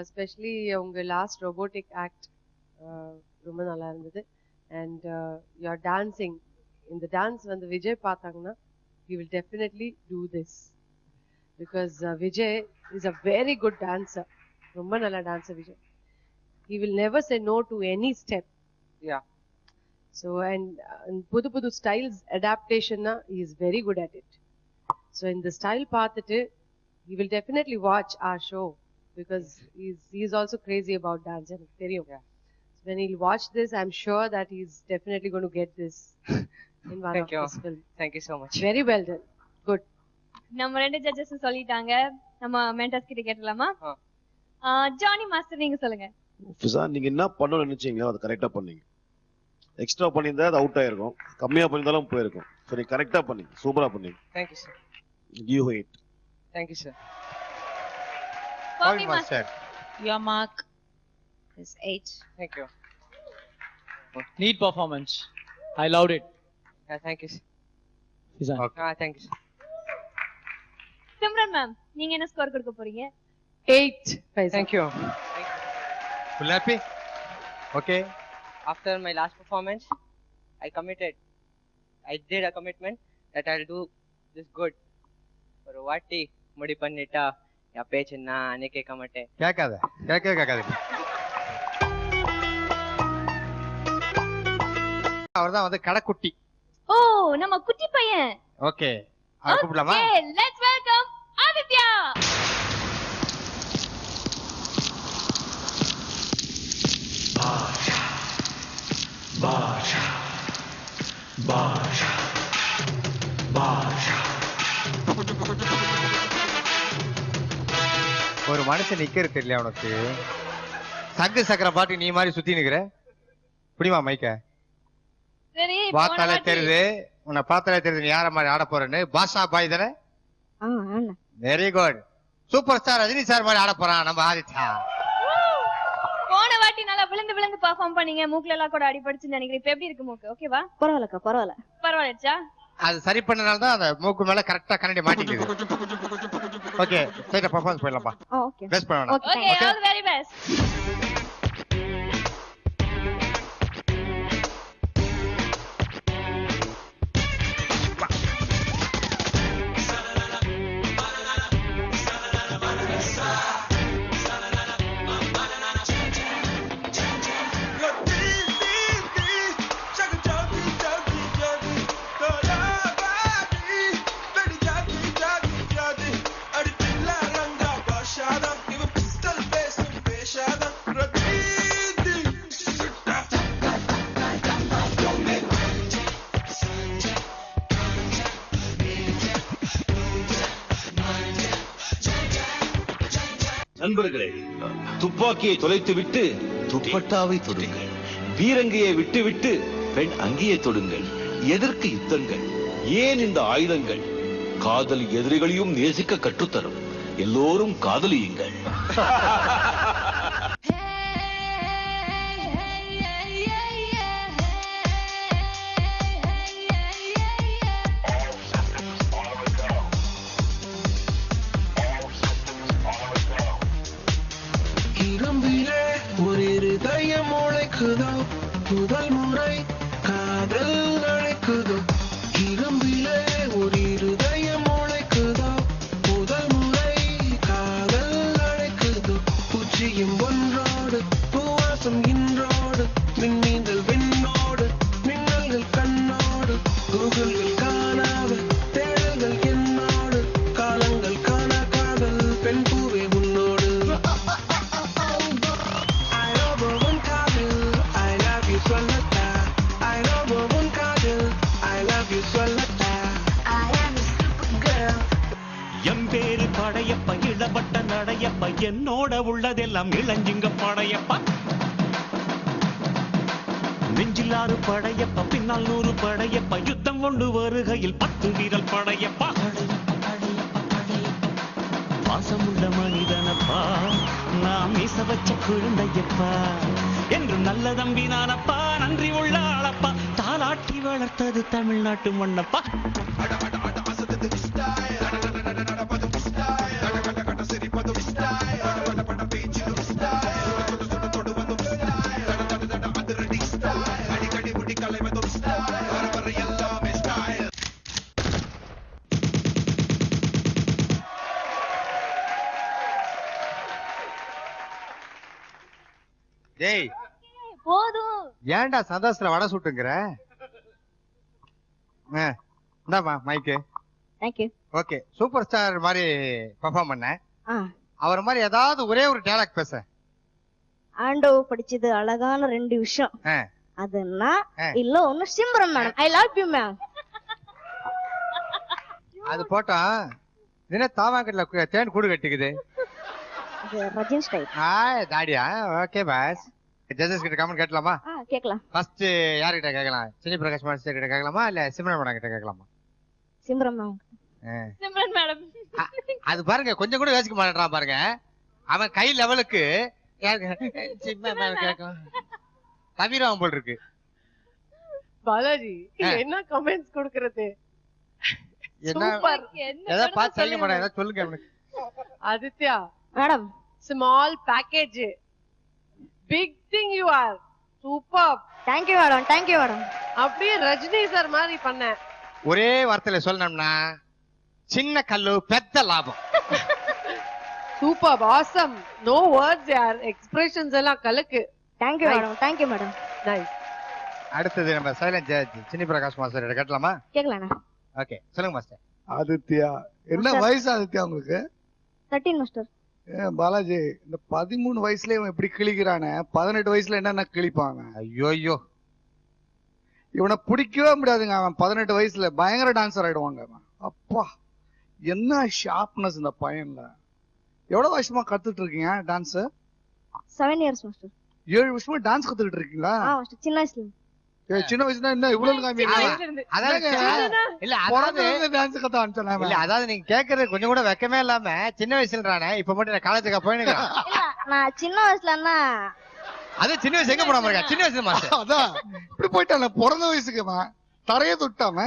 எஸ்பெஷலி உங்க லாஸ்ட் ரோபோட்டிக் ஆக்ட் ரொம்ப நல்லா இருந்தது. And your dancing. இந்த டான்ஸ் வந்து விஜய் பார்த்தாங்கன்னா he will definitely do this because Vijay is a very good dancer. ரொம்ப நல்ல dancer Vijay. He will never say no to any step. Yeah. So and புது styles adaptation he is very good at it. So in the style பார்த்துட்டு he will definitely watch our show because he's also crazy about dance எனக்கு தெரியும். Yeah. So when he'll watch this I'm sure that he's definitely going to get this in one Thank of you. his films. Thank you so much. Very well done. Good. நம்ம ரெண்டு judges சொல்லிட்டாங்க. நம்ம mentors கிட்ட கேட்டலாமா? Johnny master நீங்க சொல்லுங்க. ஃபிசா நீங்க என்ன பண்ணணும்னு நினைச்சீங்களோ அதை கரெக்டா பண்ணீங்க. எக்ஸ்ட்ரா பண்ணியிருந்தா அது அவுட் ஆயிருக்கும், கம்மியா பண்ணியிருந்தாலும் போயிருக்கும். ஸோ நீங்க கரெக்டா பண்ணீங்க, சூப்பரா பண்ணீங்க. Thank you sir. You hate. Thank you sir. Bobby master. Your mark. is 8. Thank you. Neat performance. I loved it. Yeah, thank you. Fizan. Thank you. Simran ma'am நீங்க என்ன ஸ்கோர் கொடுக்க போறீங்க? 8. Thank you. Full happy? Okay. After my last performance, I did a commitment that I'll do this good. ஒரு வாட்டி முடி பண்ணிட்டா என் பேச்சு நான் கேட்க மாட்டேன். கேட்காத. அவர்தான் வந்து கடைக்குட்டி. ஓ நம்ம குட்டி பையன். Okay. கூப்பிடலாமா? Okay, let's welcome Aditya. ஒரு மனுஷன் நிக்கிறது தெரியல உனக்கு. சங்கு சக்கர பாட்டு நீ மாதிரி சுத்தி நிக்கிற. புடிமா மைக்க. சரி பார்த்தாலே தெரியுது. உன்னை பார்த்தாலே தெரியுது நீ யார மாதிரி ஆட போறேன்னு. பாஷா பாய் தானே? Very good. Super star Rajini sir மாதிரி ஆட போறான் நம்ம ஆதித்யா. போன வாட்டி நல்லா விழுந்து பெர்ஃபார்ம் பண்ணீங்க. மூக்குல எல்லாம் கூட அடிபடுச்சுன்னு நினைக்கிறேன். இப்ப எப்படி இருக்கு மூக்கு? ஓகேவா? பரவாயில்லைச்சா? அது சரி பண்ணனால தான் அந்த மூக்கு மேல கரெக்டா கண்ணாடி மாட்டிக்குது. ஓகே, சரி பெர்ஃபார்மன்ஸ் பண்ணலாம்ப்பா. ஓகே. பெஸ்ட் பண்ணணும். Okay, all the very best. நண்பர்களே, துப்பாக்கியை தொலைத்து விட்டு துப்பட்டாவை தொடுங்கள். வீரங்கையை விட்டு விட்டு பெண் அங்கியை தொடுங்கள். எதற்கு யுத்தங்கள்? ஏன் இந்த ஆயுதங்கள்? காதல் எதிரிகளையும் நேசிக்க கற்றுத்தரும். எல்லோரும் காதலியுங்கள். முதல் முறை காதல் அழைக்குதோ, இரும்பிலே ஒரு இருதயம் உழைக்குதோ, முதல் முறை காதல் அழைக்குதோ, பூச்சியும் ஒன்றோடு பூவாசம் இன்றோடு, மின்மீன்கள் விண்ணோடு மின்னல்கள் கண்ணோடு, கூகுள்கள் காணாத தேடல்கள் என்னோடு, காலங்கள் காண காதல் பெண் பூவே உன்னோடு. எம்பேரு படையப்ப இளவட்ட நடையப்ப என்னோட உள்ளதெல்லாம் இளஞ்சிங்க படையப்பா. நெஞ்சிலாறு படையப்ப பின்னால் 100 படையப்ப யுத்தம் கொண்டு வருகையில் 10 வீரல் படையப்பா. பாசமுள்ள மனிதனப்பா நாம் மீச வச்ச குழந்தையப்பா, என்று நல்ல தம்பி நானப்பா, நன்றி உள்ள ஆளப்பா, தாலாட்டி வளர்த்தது தமிழ்நாட்டு மண்ணப்பா. டேய் போதும். ஏன்டா சந்தோஷத்துல வடை சுட்டுங்கற? இந்தாமா mic. Thank you. Okay, super star மாதிரி பெர்ஃபார்ம் பண்ண. அவர் மாதிரி ஏதாவது ஒரே ஒரு டயலாக் பேச. ஆண்டோ படிச்சது அழகான 2 விஷயம். அதுன்னா இல்ல ஒன்னு Simran madam. I love you ma'am. அது போட்டா தின தாவாங்கட்ல தேன் கூடு கட்டிக்குது. இது ரஜினி ஸ்டைல். தாடியா? Okay boss. ஜட்ஜஸ் கிட்ட கமெண்ட் கேட்கலாமா? கேட்கலாம். ஃபர்ஸ்ட் யார் கிட்ட கேட்கலாம்? சினி பிரகாஷ் மாஸ்டர் கிட்ட கேட்கலாமா இல்ல சிம்ரன் மேடம் கிட்ட கேட்கலாமா? சிம்ரன் மேடம். சிம்ரன் மேடம். அது பாருங்க கொஞ்சம் கூட யோசிக்க மாட்டேன்றான் பாருங்க. அவன் கை லெவலுக்கு கவிராம் போல் இருக்கு. பாலாஜி என்ன கமெண்ட்ஸ் கொடுக்கறது? என்ன ஏதாவது பார்த்து சொல்லுங்க மேடம், ஏதாவது சொல்லுங்க அவனுக்கு. Aditya madam, small package, big thing you are, super. Thank you madam, thank you madam. அப்படியே ரஜினி சார் மாதிரி பண்ண. ஒரே வார்த்தையில சொல்லணும்னா சின்ன கல்லு பெத்த லாபம். சூப்பர், ஆசம், நோ வேர்ட்ஸ் யார், எக்ஸ்பிரஷன்ஸ் எல்லாம் கலக்கு. Thank you madam, thank you madam. Nice. அடுத்தது நம்ம silent judge Chinni Prakash master கேட்கலாமா? கேட்கலாண்ணா. ஓகே சொல்லுங்க மாஸ்டர். ஆதித்யா, என்ன வயசு ஆதித்யா உங்களுக்கு? 13 மாஸ்டர். பாலாஜி, இந்த 13 வயசுல இவன் எப்படி கிழிக்கிறானே, 18 வயசுல என்னென்ன கிழிப்பாங்க? ஐயோ, இவனை பிடிக்கவே முடியாதுங்க. அவன் 18 வயசுல பயங்கர டான்சர் ஆயிடுவாங்க. அப்பா, என்ன ஷார்ப்னஸ் இந்த பையன்ல. எவ்வளவு வருஷமா கத்துட்டு இருக்கீங்க டான்ஸ்? 7 years master. 7 வருஷமா டான்ஸ் கத்துக்கிட்டு இருக்கீங்களா? மாஸ்டர், சின்ன வயசுல. சின்ன வயசுல என்ன இவ்வளவு அதாவது நீங்க கேக்குறது கொஞ்சம் கூட வெக்கமே இல்லாம சின்ன வயசுலறானே, இப்ப மட்டும் நான் காலேஜுக்கு போயினுக்கிறேன். நான் சின்ன வயசுலன்னா அது சின்ன வயசு எங்க போடாம இருக்கா? சின்ன வயசு மாஸ்டர். அதான் இப்படி போயிட்டான், பிறந்த வயசுக்கு தரைய தொட்டாம.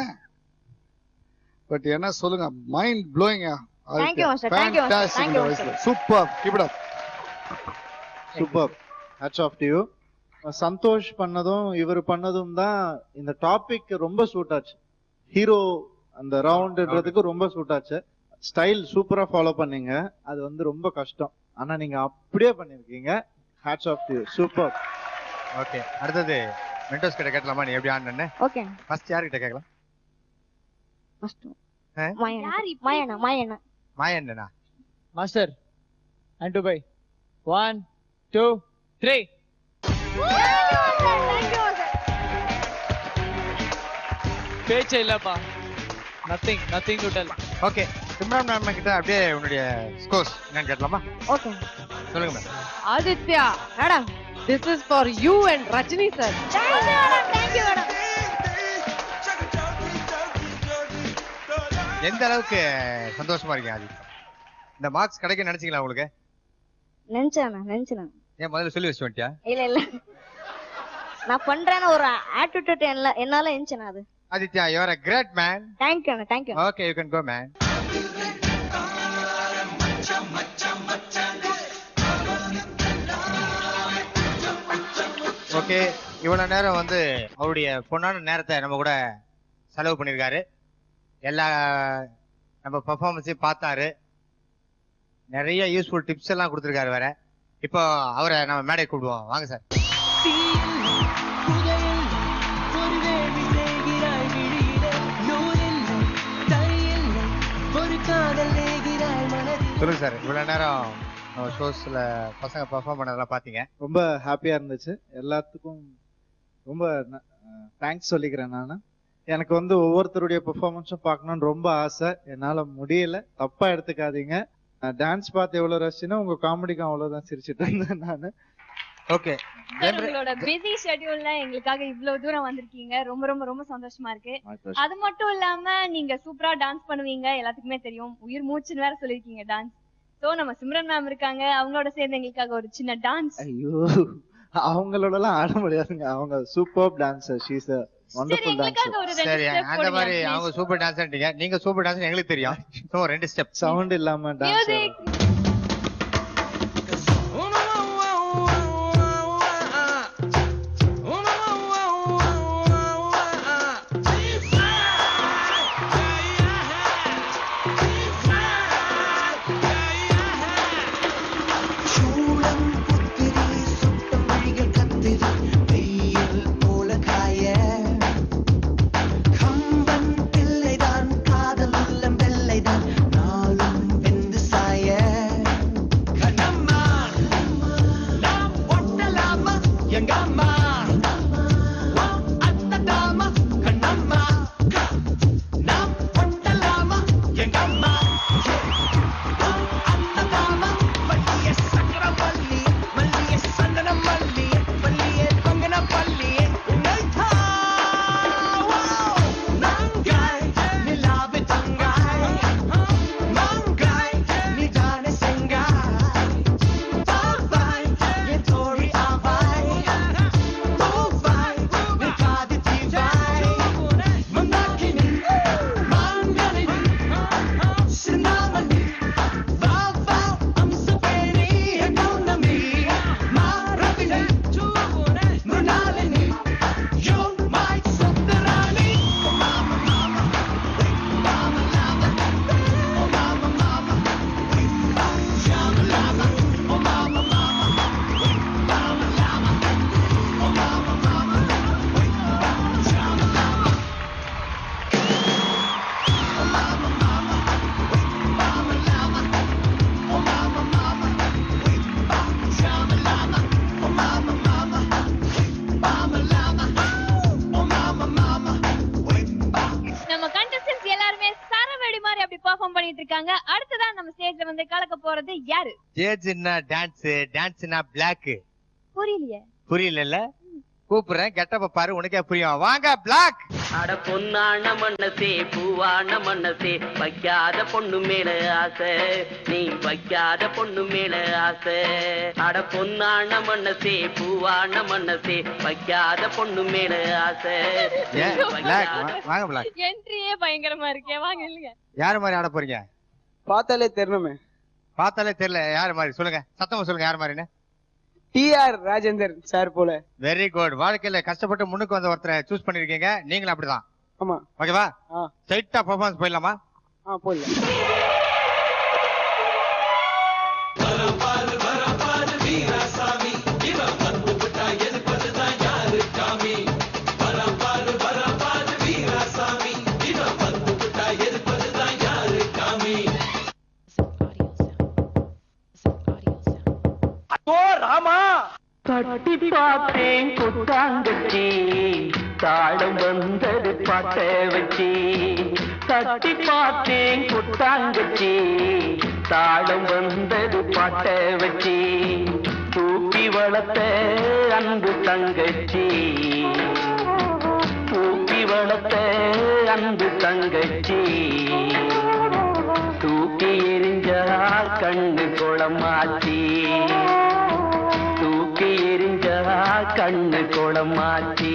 பட் என்ன சொல்லுங்க, mind blowing. Thank you master, thank you master, thank you master. Super, keep it up. Super, hats off to you. Santhosh பண்ணதும் இவர் பண்ணதும் தான் இந்த டாபிக் ரொம்ப சூட் ஆச்சு. ஹீரோ அந்த ரவுண்ட்ன்றதுக்கு ரொம்ப சூட் ஆச்சு. ஸ்டைல் சூப்பரா ஃபாலோ பண்ணீங்க. அது வந்து ரொம்ப கஷ்டம், ஆனா நீங்க அப்படியே பண்ணிருக்கீங்க. Hats off to you, super. Okay, அடுத்தது மென்டோஸ் கிட்ட கேட்கலாமா? நீ எப்படி ஆடுனே? ஓகே. ஃபர்ஸ்ட் யார் கிட்ட கேட்கலாம்? ஃபர்ஸ்ட் மாயண்ணா. Master, and to by 1 2 3. பேச்சே இல்லப்பா, nothing to tell. Okay, Simran ma'am கிட்ட அப்படியே உன்னுடைய ஸ்கோர்ஸ் என்னன்னு கேட்கலாமா? ஓகே, சொல்லுங்க ma'am. Aditya madam, this is for you and Rajini sir. Thank you madam, thank you madam. எந்த அளவுக்கு சந்தோஷமா இருக்கீங்க ஆதித்யா? இந்த மார்க்ஸ் கிடைக்க நினைச்சீங்களா உங்களுக்கு? நினைச்சேன். ஏன் முதல்ல சொல்லி வச்சு வந்துட்டியா? இல்ல நான் பண்றேன்னு ஒரு ஆட்டிட்யூட் என்னால இருந்துச்சு. அது Aditya, you are a great man. Thank you, thank you. Okay, you can go man. Okay, இவ்வளவு நேரம் வந்து அவருடைய பொன்னான நேரத்தை நம்ம கூட செலவு பண்ணிருக்காரு. எல்லா நம்ம பெர்ஃபார்மன்ஸையும் பார்த்தாரு. நிறைய யூஸ்ஃபுல் டிப்ஸ் எல்லாம் கொடுத்துருக்காரு வேற. இப்போ அவரை நம்ம மேடை கூப்பிடுவோம். வாங்க சார். சொல்லுங்க சார், இவ்வளவு நேரம் நம்ம ஷோஸ்ல பசங்க பெர்ஃபார்ம் பண்ணதெல்லாம் பாத்தீங்க, ரொம்ப ஹாப்பியா இருந்துச்சு. எல்லாத்துக்கும் ரொம்ப தேங்க்ஸ் சொல்லிக்கிறேன் நானு. எனக்கு வந்து ஒவ்வொருத்தருடைய பெர்ஃபார்மன்ஸும் பார்க்கணும்னு ரொம்ப ஆசை, என்னால முடியல, தப்பா எடுத்துக்காதீங்க. டான்ஸ் பார்த்து எவ்வளவு ரசிச்சேன்னா உங்க காமெடிக்கும் அவ்வளவுதான் சிரிச்சிட்டு இருந்தேன் நானு. ஓகே, உங்களோட பிஸி ஷெட்யூல்ல எங்களுக்காக இவ்வளவு தூரம் வந்திருக்கீங்க. ரொம்ப ரொம்ப ரொம்ப சந்தோஷமா இருக்கு. அது மட்டும் இல்லாம நீங்க சூப்பரா டான்ஸ் பண்ணுவீங்க, எல்லாத்துக்குமே தெரியும். உயிர் மூச்சுன்னு வேற சொல்லிருக்கீங்க டான்ஸ். சோ நம்ம சிம்ரன் மேம் இருக்காங்க, அவங்களோட சேர்ந்து எங்களுக்காக ஒரு சின்ன டான்ஸ். ஐயோ, அவங்களோட எல்லாம் ஆட முடியாதுங்க, அவங்க super dancer. She is a wonderful dancer. சரி, அந்த மாதிரி அவங்க சூப்பர் டான்ஸர்ன்றீங்க, நீங்க சூப்பர் டான்ஸ் எங்களுக்கு தெரியும். சோ ரெண்டு ஸ்டெப் சவுண்ட் இல்லாம டான்ஸ். கம்பன் பிள்ளைதான், காதல் உள்ளம் வெள்ளைதான், நாளும் வெந்து சாய நம்ம ஸ்டேஜ்ல வந்து கலக்க போறது யாரு? ஸ்டேஜ்னா டான்ஸ், டான்ஸ்னா பிளாக். புரியலையே. புரியல? கூப்பிடுறேன், கெட்டப்ப பாரு, உனக்கே புரியும். வாங்க பிளாக். அட பொன்னான மனசே பூவான மனசே வைக்காத பொண்ணு மேல ஆசை, நீ வைக்காத பொண்ணு மேல ஆசை. அட பொன்னான மனசே பூவான மனசே வைக்காத பொண்ணு மேல ஆசை. வாங்க பிளாக். என்ட்ரியே பயங்கரமா இருக்கே, வாங்க இல்லங்க. யார் மாதிரி ஆட போறீங்க? பார்த்தாலே தெரியணுமே. பார்த்தாலே தெரியல யார் மாதிரி? சொல்லுங்க, சத்தமா சொல்லுங்க யார் மாதிரின்னு. டிஆர் ராஜேந்தர் சார் போல. Very good. வாழ்க்கையில கஷ்டப்பட்டு முன்னுக்கு வந்த ஒருத்தரை சூஸ் பண்ணிருக்கீங்க, நீங்களும் அப்படிதான். ஆமா. ஓகேவா? ஸ்ட்ரைட்டா பெர்ஃபார்மன்ஸ் போயிடலாமா? போயிடலாம். ராமா கட்டி பார்த்தேன் கொட்டாங்கச்சி, தாளம் வந்தது பாட்ட வச்சி. கட்டி பார்த்தேன் கொட்டாங்கச்சி, தாளம் வந்தது பாட்ட வச்சி. தூக்கி வளர்த்த அன்பு தங்கச்சி, தூக்கி வளர்த்த அன்பு தங்கச்சி. தூக்கி எரிஞ்சா கண்ணு குளமாச்சி, தூக்கி எரிஞ்சா கண்ணு குளமாச்சி.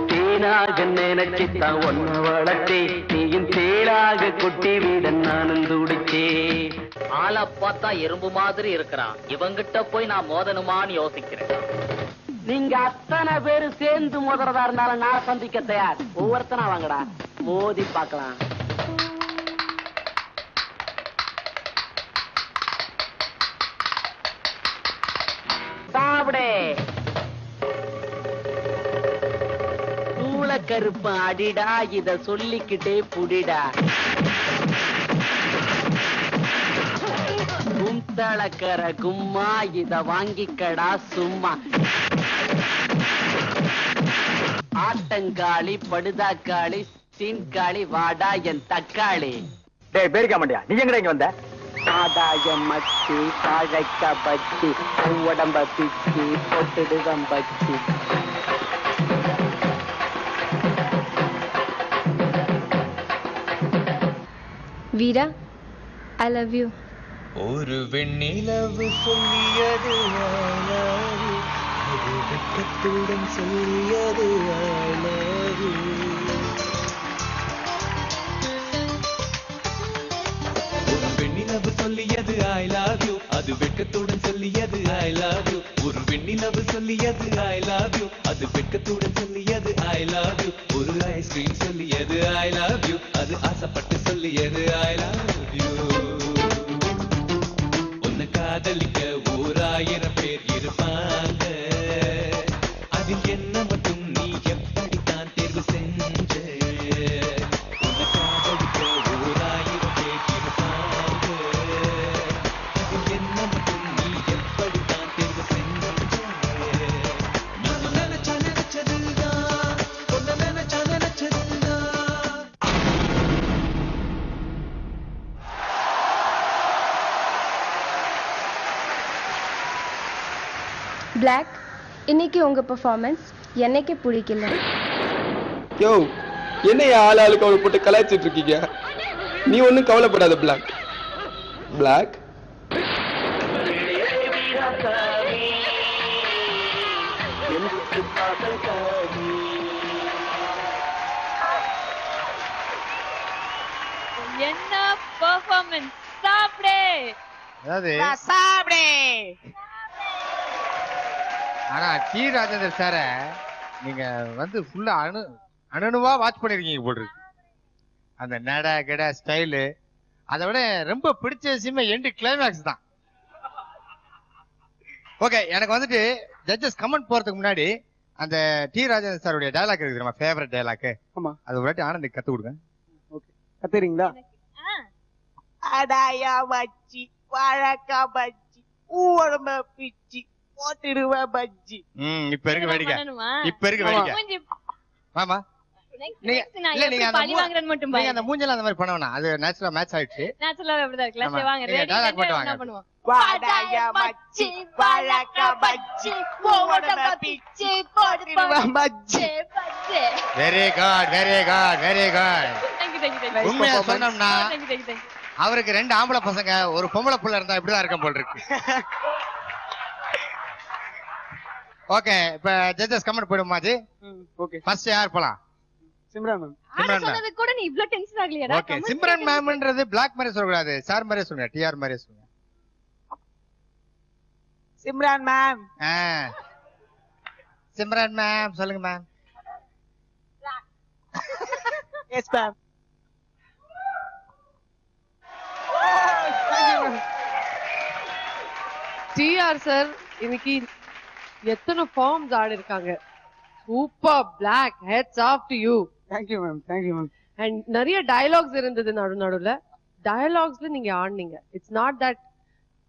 தேனாக நினைச்சுத்தான் ஒன்ன வளர்த்தே, நீயும் தேனாக கொட்டி விட நானும் துடிச்சே. ஆளை பார்த்தா எறும்பு மாதிரி இருக்கிறான், இவங்கிட்ட போய் நான் மோதனுமான்னு யோசிக்கிறேன். நீங்க அத்தனை பேரு சேர்ந்து மோதுறதா இருந்தாலும் நான் சந்திக்க தயார். ஒவ்வொருத்தனா வாங்கடா, மோதி பார்க்கலாம். சாப்பிடே கருப்பு அடிடா, இத சொல்லிக்கிட்டே புடிடா. கும்தளக்கர கும்மா, இத வாங்கிக்கடா சும்மா. ஆட்டங்காளி படுதாக்காளி சீன்காளி வாடா என் தக்காளி. டேய் பேரிக்க மாட்டியா, நீ எங்கடா இங்க வந்த? ஆதாய மச்சி பாழைக்க பச்சி, உடம்ப பிச்சி போட்டுடுதம் பச்சி. வீரா, I love you. ஒரு வெண்ணிலவு சொல்லியது அது வெட்கத்துடன் சொல்லியது I love you. ஒரு வெண்ணிலவு சொல்லியது I love you, அது வெட்கத்துடன் சொல்லியது I love you. ஒரு வெண்ணிலவு சொல்லியது I love you, அது வெட்கத்துடன் சொல்லியது I love you. ஒரு ஐஸ்கிரீம் சொல்லியது I love you, அது ஆசைப்பட்டு சொல்லியது I love you. உன்னை காதலிக்க 1000 பேர் இருப்பாங்க, அதில் என்ன மட்டும் நீ எப்படித்தான் தேர்வு செஞ்ச? உன்னை காதலிக்க 1000 பேர் இருப்பாங்க, அதில் என்ன மட்டும் நீ எப்படித்தான் தேர்வு செஞ்ச? நான் நினைச்சதுதான், உன்னை நினைச்சதுதான். Black, இன்னைக்கு உங்க பெர்ஃபார்மன்ஸ் என்னைக்கு பிடிக்கல. யோ, என்ன ஆள் ஆளுக்கு அவளை போட்டு கலாய்ச்சிட்டு இருக்கீங்க? நீ ஒன்னும் கவலைப்படாத பிளாக். பிளாக் என்ன பெர்ஃபார்மன்ஸ்! சாப்பிடு. அதாவது சாப்பிடு. ஆனா டி ராஜேந்தர் சார நீங்க வந்து ஃபுல்லா அணுவா வாட்ச் பண்ணிருக்கீங்க போல் இருக்கு. அந்த நட கட ஸ்டைலு, அதை விட ரொம்ப பிடிச்ச விஷயமே எண்டு கிளைமேக்ஸ் தான். ஓகே, எனக்கு வந்துட்டு ஜட்ஜஸ் கமெண்ட் போறதுக்கு முன்னாடி அந்த டி ராஜேந்தர் சாருடைய டயலாக் இருக்கு தெரியுமா, ஃபேவரட் டயலாக். ஆமா, அது ஒரு வாட்டி ஆனந்த் கத்து கொடுங்க. ஓகே, கத்துறீங்களா? அடாயா மச்சி வாழக்கா பஜ்ஜி, உடம்ப பிச்சி போட்டுடுவ பஜ்ஜி. இப்ப இருக்கு வேடிக்கை, இப்ப இருக்கு வேடிக்கை. மாமா நீங்க அந்த மூஞ்சல அந்த மாதிரி பண்ண வேணாம். அது நேச்சுரலா மேட்ச் ஆயிடுச்சு. நேச்சுரலா அப்படிதான் இருக்குல்ல. சரி வாங்க ரெடி டயலாக் போட்டு வாங்க. என்ன பண்ணுவோம்? வாடாயா மச்சி வாழக்க பச்சி போவட பிச்சி போடுவா மச்சி பச்சே. Very good very good very good. Thank you. உண்மையா சொன்னோம்னா Thank you. அவருக்கு 2 ஆம்பளை பசங்க ஒரு பொம்பளை புள்ள இருந்தா இப்படிதான் இருக்கும் போல இருக்கு. ஓகே இப்ப ஜட்ஜஸ் கமெண்ட் போடுமா ஜி? ஓகே. ஃபர்ஸ்ட் யார் போலாம்? சிம்ரன் மேம். சிம்ரன் சொன்னது கூட நீ இவ்ளோ டென்ஷன் ஆகலையடா. ஓகே சிம்ரன் மேம்ன்றது பிளாக் மாதிரி சொல்ல கூடாது. சார் மாதிரி சொல்லுங்க. டிஆர் மாதிரி சொல்லுங்க. சிம்ரன் மேம். சிம்ரன் மேம் சொல்லுங்க ma'am. Yes ma'am. TR sir இன்னைக்கு எத்தனை ஃபார்ம்ஸ் ஆடி இருக்காங்க. Super black heads off to you. Thank you மேம். அண்ட் நிறைய டயலாக்ஸ் இருந்தது நடுவுல. டயலாக்ஸ்ல நீங்க ஆடுனீங்க. இட்ஸ் நாட் தட்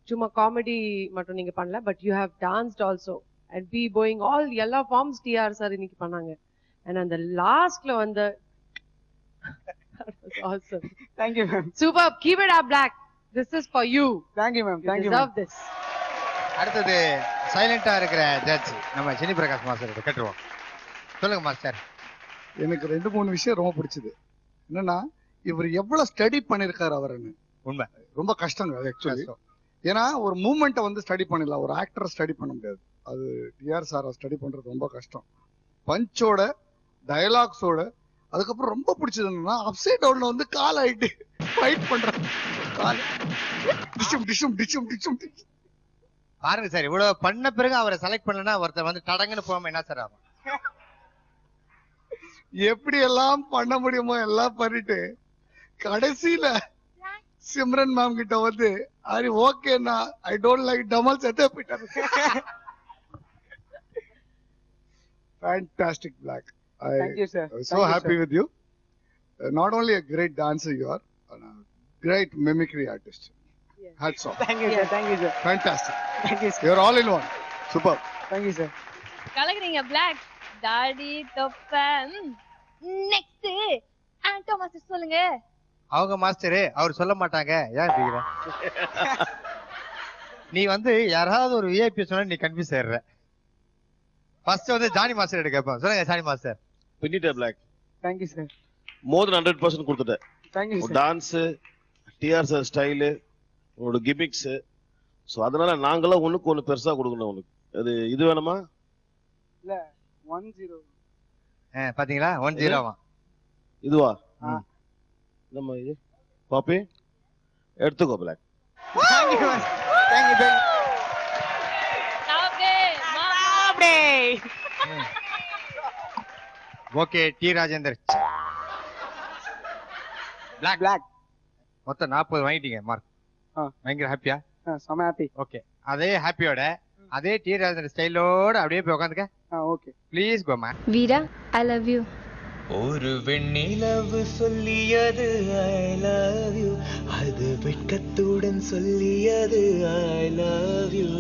சும்மா காமெடி மட்டும் நீங்க பண்ணல, but you have danced also and be going all எல்லா ஃபார்ம்ஸ் டிஆர் சார் இன்னைக்கு பண்ணாங்க. அண்ட் அந்த லாஸ்ட்ல வந்து awesome. Thank you ma'am. Super. Keep it up, Black. This is for you. Thank you ma'am. You deserve this. அடுத்தது சைலண்டா இருக்கிற judge நம்ம சினி பிரகாஷ் மாஸ்டர் கிட்ட கேட்டுருவோம். சொல்லுங்க மாஸ்டர். எனக்கு 2-3 விஷயம் ரொம்ப பிடிச்சது. என்னன்னா இவர் எவ்வளவு ஸ்டடி பண்ணிருக்காரு அவருன்னு. உண்மை ரொம்ப கஷ்டங்க அது ஆக்சுவலி. ஏன்னா ஒரு மூமெண்ட்டை வந்து ஸ்டடி பண்ணிடலாம், ஒரு ஆக்டரை ஸ்டடி பண்ண முடியாது. அது டிஆர் சாரை ஸ்டடி பண்றது ரொம்ப கஷ்டம். பஞ்சோட டயலாக்ஸோட அதுக்கப்புறம் ரொம்ப பிடிச்சது என்னன்னா அப்சைட் டவுன்ல வந்து கால் ஆயிட்டு ஃபைட் பண்றாங்க. கால் டிஷும் டிஷும் டிஷும் டிஷும். பாருங்க சார் இவ்வளவு பண்ண பிறகு அவரை செலக்ட் பண்ணலன்னா ஒருத்தர் வந்து டடங்குன்னு போகாம என்ன சார் ஆகும்? எப்படி எல்லாம் பண்ண முடியுமோ எல்லாம் பண்ணிட்டு கடைசியில சிம்ரன் மேம் கிட்ட வந்து அது ஓகேனா ஐ டோன்ட் லைக் டமல் செத்தே போயிட்டாரு. Fantastic Black. Thank you sir. I'm so happy with you. Not only a great dancer you are, a great mimicry artist. Hats off. Thank you sir. Thank you sir. Fantastic. Thank you sir. You're all in one. Super. Thank you sir. கலக்குறீங்க Black. தாடி தொப்பை. Next ஆண்டோ master சொல்லுங்க. அவங்க master அவர் சொல்ல மாட்டாங்க. ஏன் கேக்குற? நீ வந்து யாராவது ஒரு விஐபி சொன்னா நீ கன்ஃபியூஸ் ஆயிடுற. ஃபர்ஸ்ட் வந்து ஜானி மாஸ்டர் கிட்ட கேட்போம். சொல்லுங்க ஜானி மாஸ்டர். பின்னிட்ட பிளாக். Thank you sir. More then 100% கொடுத்துட்டேன். Thank you sir. Dance, TR sir style, உங்களோட கிமிக்ஸ். சோ அதனால நாங்களாம் ஒண்ணுக்கு ஒண்ணு பெருசா கொடுக்கணும் உங்களுக்கு. அது இது வேணுமா? இல்ல 10. பாத்தீங்களா 10 இதுவா? நம்ம இது பாப்பி எடுத்துக்கோ black. Thank you man. Thank you. Okay T Rajendar. Black மொத்தம் 40 வாங்கிட்டீங்க மார்க். பயங்கர ஹாப்பியா? செம ஹாப்பி. ஓகே அதே ஹாப்பியோட அதே டி ராஜேந்தர் ஸ்டைலோட அப்படியே போய் உட்காந்துக்க. Okay please go man. Veera I love you. ஒரு வெண்ணிலவு சொல்லியது ஐ லவ் யூ, அது வெட்கத்துடன் சொல்லியது ஐ லவ் யூ.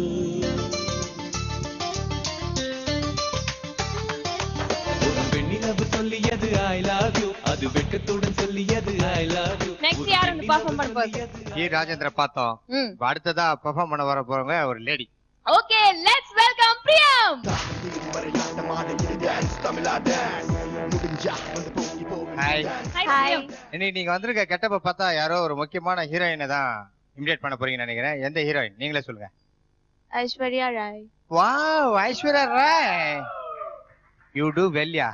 ஒரு வெண்ணிலவு சொல்லியது ஐ லவ் யூ, அது வெட்கத்துடன் சொல்லியது ஐ லவ் யூ. நெக்ஸ்ட் யார் வந்து பெர்ஃபார்ம் பண்ண போறாங்க? டி ராஜேந்திர பார்த்தோம். அடுத்ததா பெர்ஃபார்ம் பண்ண வர போறவங்க ஒரு லேடி. ஓகே லெட்ஸ் வெல்கம் பிரியம். ஹாய். ஹாய். இன்னைக்கு நீங்க வந்திருக்க கெட்டப்ப பார்த்தா யாரோ ஒரு முக்கியமான ஹீரோயினை தான் இமிடேட் பண்ண போறீங்கன்னு நினைக்கிறேன். எந்த ஹீரோயின் நீங்களே சொல்லுங்க. Aishwarya Rai. Wow Aishwarya Rai. You do well yeah.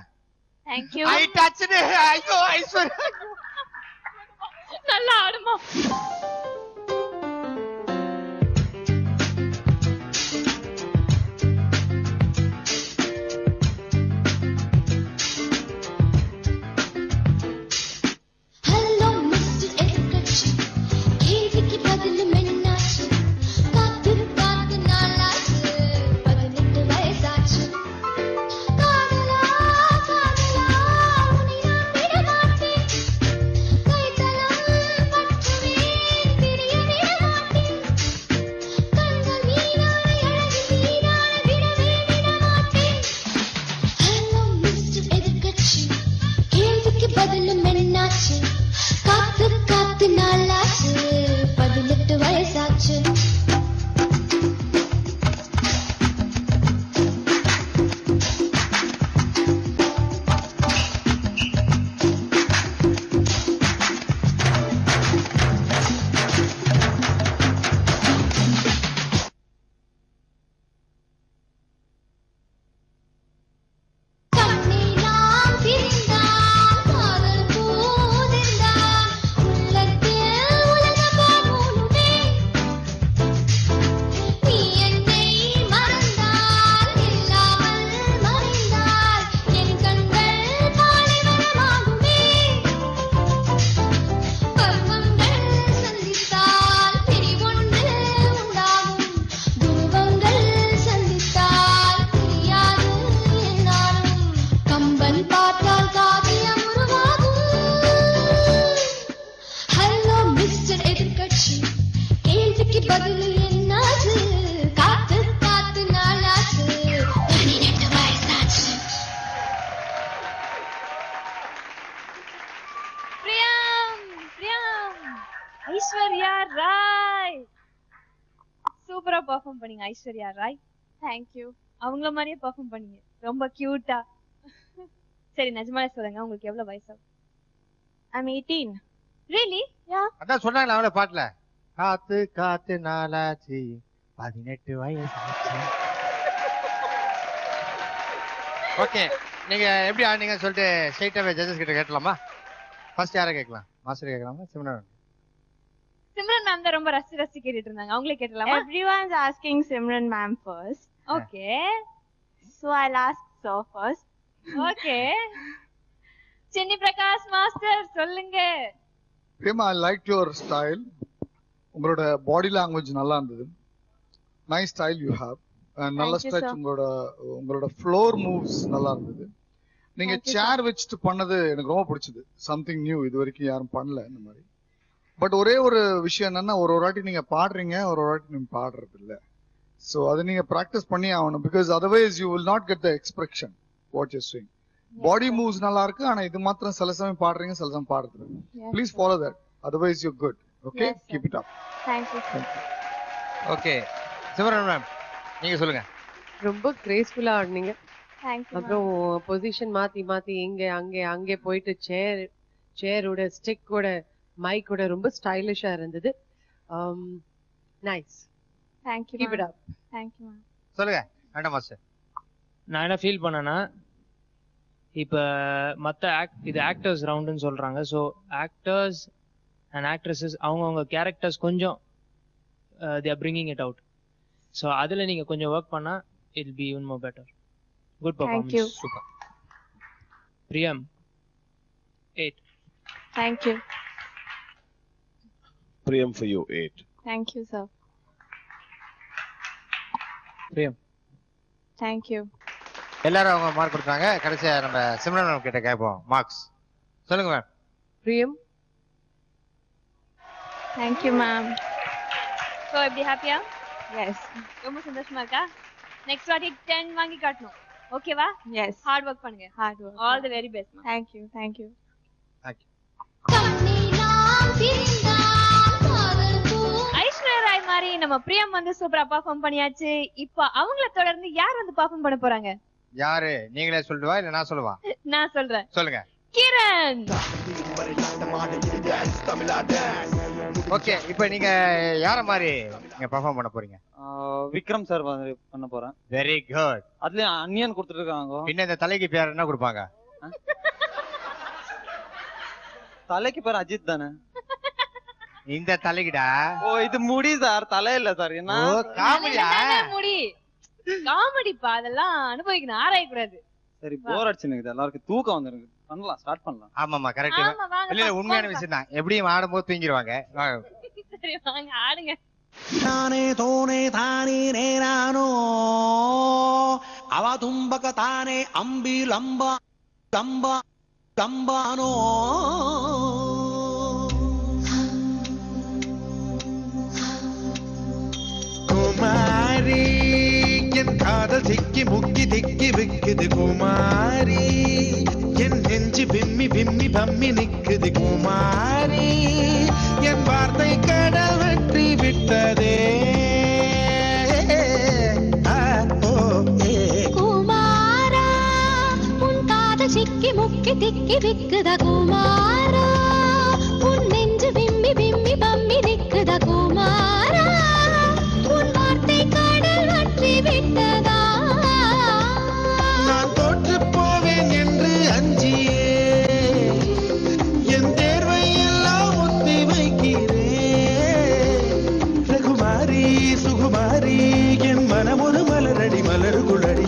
Thank you. I touched it. ஐயோ ஐஸ்வர்யா. நல்லா ஆடுமா. Thank you. சூப்பரா பெர்ஃபார்ம் பண்ணீங்க ஐஸ்வர்யா ராய். Thank you. அவங்கள மாதிரியே பெர்ஃபார்ம் பண்ணீங்க. ரொம்ப கியூட்டா. சரி நிஜமாவே சொல்லுங்க உங்களுக்கு எவ்வளவு வயசு? I'm 18. Really? Yeah. அதான் சொன்னாங்களா அவள பாட்டுல, காத்து காத்து நாளாச்சு 18 வயசாச்சு. ஓகே, நீங்க எப்படி ஆடுனீங்கன்னு சொல்லிட்டு ஸ்ட்ரைட்டாவே ஜட்ஜஸ் கிட்ட கேட்கலாமா? ஃபர்ஸ்ட் யாரை கேட்கலாம்? மாஸ்டர் கேட்கலாமா? சிம்ரன் மேம் தான் ரொம்ப ரசி கேட்டுட்டு இருந்தாங்க. அவங்களே கேட்கலாமா? Everyone's asking Simran ma'am first. Okay. So I'll ask sir first. Okay. Chinni Prakash master சொல்லுங்க. Prema, I like your style. உங்களோட பாடி லாங்குவேஜ் நல்லா இருந்தது. Nice style you have. நல்ல ஸ்ட்ரெச். உங்களோட ஃப்ளோர் மூவ்ஸ் நல்லா இருந்தது. நீங்க சேர் வச்சுட்டு பண்ணது எனக்கு ரொம்ப பிடிச்சது. சம்திங் நியூ, இது வரைக்கும் யாரும் பண்ணல இந்த மாதிரி. பட் ஒரே ஒரு விஷயம் என்னன்னா, ஒரு வாட்டி நீங்க பாடுறீங்க, ஒரு வாட்டி நீங்க பாடுறது இல்ல. ஸோ அதை நீங்க ப்ராக்டிஸ் பண்ணி ஆகணும். Because otherwise you will not get the expression what you swing. Body moves நல்லா இருக்கு, ஆனா இது மாத்திரம் சில சமயம் பாடுறீங்க, சில சமயம் பாடுறது. Please follow that, otherwise you good. Okay, keep it up. Thank you. Okay, Simran ma'am நீங்க சொல்லுங்க. ரொம்ப கிரேஸ்ஃபுல்லா ஆடுனீங்க. Thank you. அப்புறம் பொசிஷன் மாத்தி மாத்தி இங்க அங்கே போயிட்டு சேரோட ஸ்டிக்கோட மைக்கோட ரொம்ப ஸ்டைலிஷா இருந்தது. Nice. Thank you. Keep it up. Thank you ma'am. சொல்லுங்க ஆண்டா மாஸ்டர். நான் என்ன ஃபீல் பண்ணேன்னா, இப்ப மத்த இது ஆக்டர்ஸ் ரவுண்டுன்னு சொல்றாங்க. ஸோ ஆக்டர்ஸ் அண்ட் ஆக்ட்ரஸஸ் அவங்கவுங்க கேரக்டர்ஸ் கொஞ்சம் they are bringing it out. So அதுல நீங்க கொஞ்சம் ஒர்க் பண்ணா it will be even more better. Good performance. Thank you. Super. Priyam 8. Thank you. Priyam for you 8. Thank you sir. Priyam. Thank you. எல்லாரும் அவங்க mark கொடுத்தாங்க. கடைசியா நம்ம Simran ma'am கிட்ட கேட்போம் மார்க்ஸ். சொல்லுங்க மேம். பிரியம். Thank you ma'am. So எப்படி ஹாப்பியா? Yes. ரொம்ப சந்தோஷமா இருக்கா? நெக்ஸ்ட் வாட்டி 10 வாங்கி காட்டணும். ஓகேவா? Yes. ஹார்ட் வர்க் பண்ணுங்க. Hard work. All the very best. Thank you. Thank you. Thank you. Aishwarya Rai மாதிரி நம்ம பிரியம் வந்து சூப்பரா பெர்ஃபார்ம் பண்ணியாச்சு. இப்போ அவங்கள தொடர்ந்து யார் வந்து பெர்ஃபார்ம் பண்ண போறாங்க? யாரு? நீங்களே சொல்லுவா இல்ல நான் சொல்லவா? நான் சொல்றேன். சொல்லுங்க. கிரண். ஓகே, இப்போ நீங்க யார மாதிரி நீங்க பெர்ஃபார்ம் பண்ண போறீங்க? விக்ரம் சார் பண்ண போறேன். Very good. அதுல அன்னியன் கொடுத்துட்டு இருக்காங்க. பின்ன இந்த தலைக்கு பேர் என்ன கொடுப்பாங்க? தலைக்கு பேர் அஜித் தானே? இந்த தலைக்குடா. ஓ இது முடி சார், தலை இல்ல சார். என்ன காமெடியா? முடி காமெடிப்பா, அதெல்லாம் அனுபவிக்கணும், ஆராய கூடாது. சரி, போர் அடிச்சுனுக்குது, எல்லாருக்கும் தூக்கம் வந்துருக்கு. பண்ணலாம், ஸ்டார்ட் பண்ணலாம். ஆமாமா, கரெக்ட். இல்ல உண்மையான விஷயம் தான். எப்படியும் ஆடும்போது தூங்கிடுவாங்க. சரி வாங்க ஆடுங்க. தானே தோனே தானே நேரானோ அவ தும்பக தானே அம்பி லம்பா லம்பா லம்பானோ குமாரி என் காதல் சிக்கி முக்கி திக்கி விக்குது குமாரி என் நெஞ்சு விம்மி விம்மி பம்மி நிக்குது குமாரி என் வார்த்தை கடல் வெற்றி விட்டதே குமாரா உன் காதல் சிக்கி முக்கி திக்கி விக்குத குமாரா உன் நெஞ்சு விம்மி விம்மி பம்மி நிக்குத குமாரா உன் வார்த்தை கடல் வெற்றி விட்டதா நான் தோற்று போவேன் என்று அஞ்சியே என் தேர்வை எல்லாம் ஒத்தி வைக்கிறேன் ரகுமாரி சுகுமாரி என் மனம் ஒரு மலரடி மலர் குளடி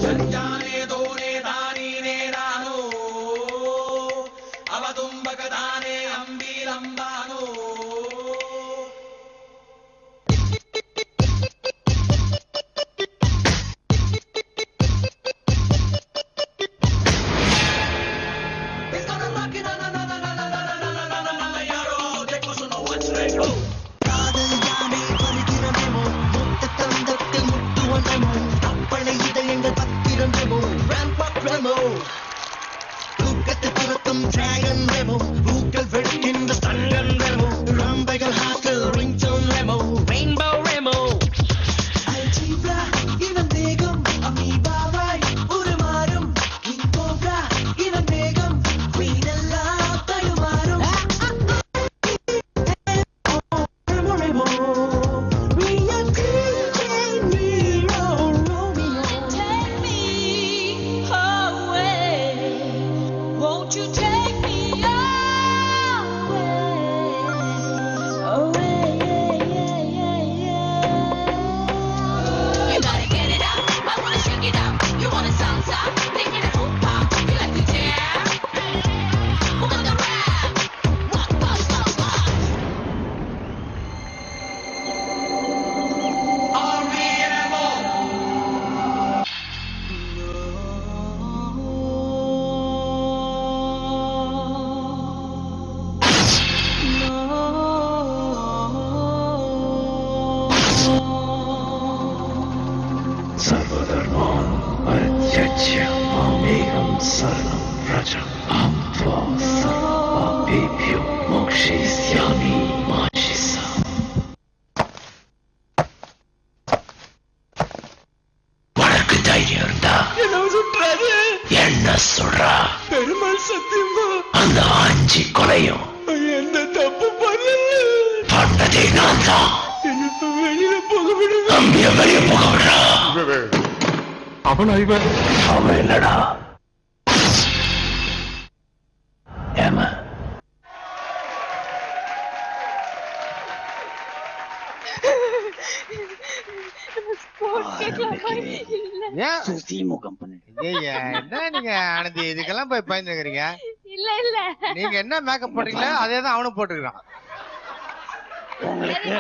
सर्वधर्मान् परित्यज्य मामेकं शरणं व्रज अहं त्वा सर्वपापेभ्यो मोक्षयिष्यामि मा शिष्य உனக்கு தைரியம் இருந்தா என்ன சொல்றா பெருமாள் சத்தியமா அந்த 5 கொலையும் எந்த தப்பு பண்ணதே நான் தான் வெளியில போக விடுங்க வெளியே போக விடுறா அவன் இல்லடா ஏமா சுசி முகம் என்ன நீங்க ஆனந்தி இதுக்கெல்லாம் போய் பயந்துக்கிறீங்க? இல்ல இல்ல நீங்க என்ன மேக்கப் பண்றீங்களோ அதே தான் அவனும் போட்டுக்கிறான்.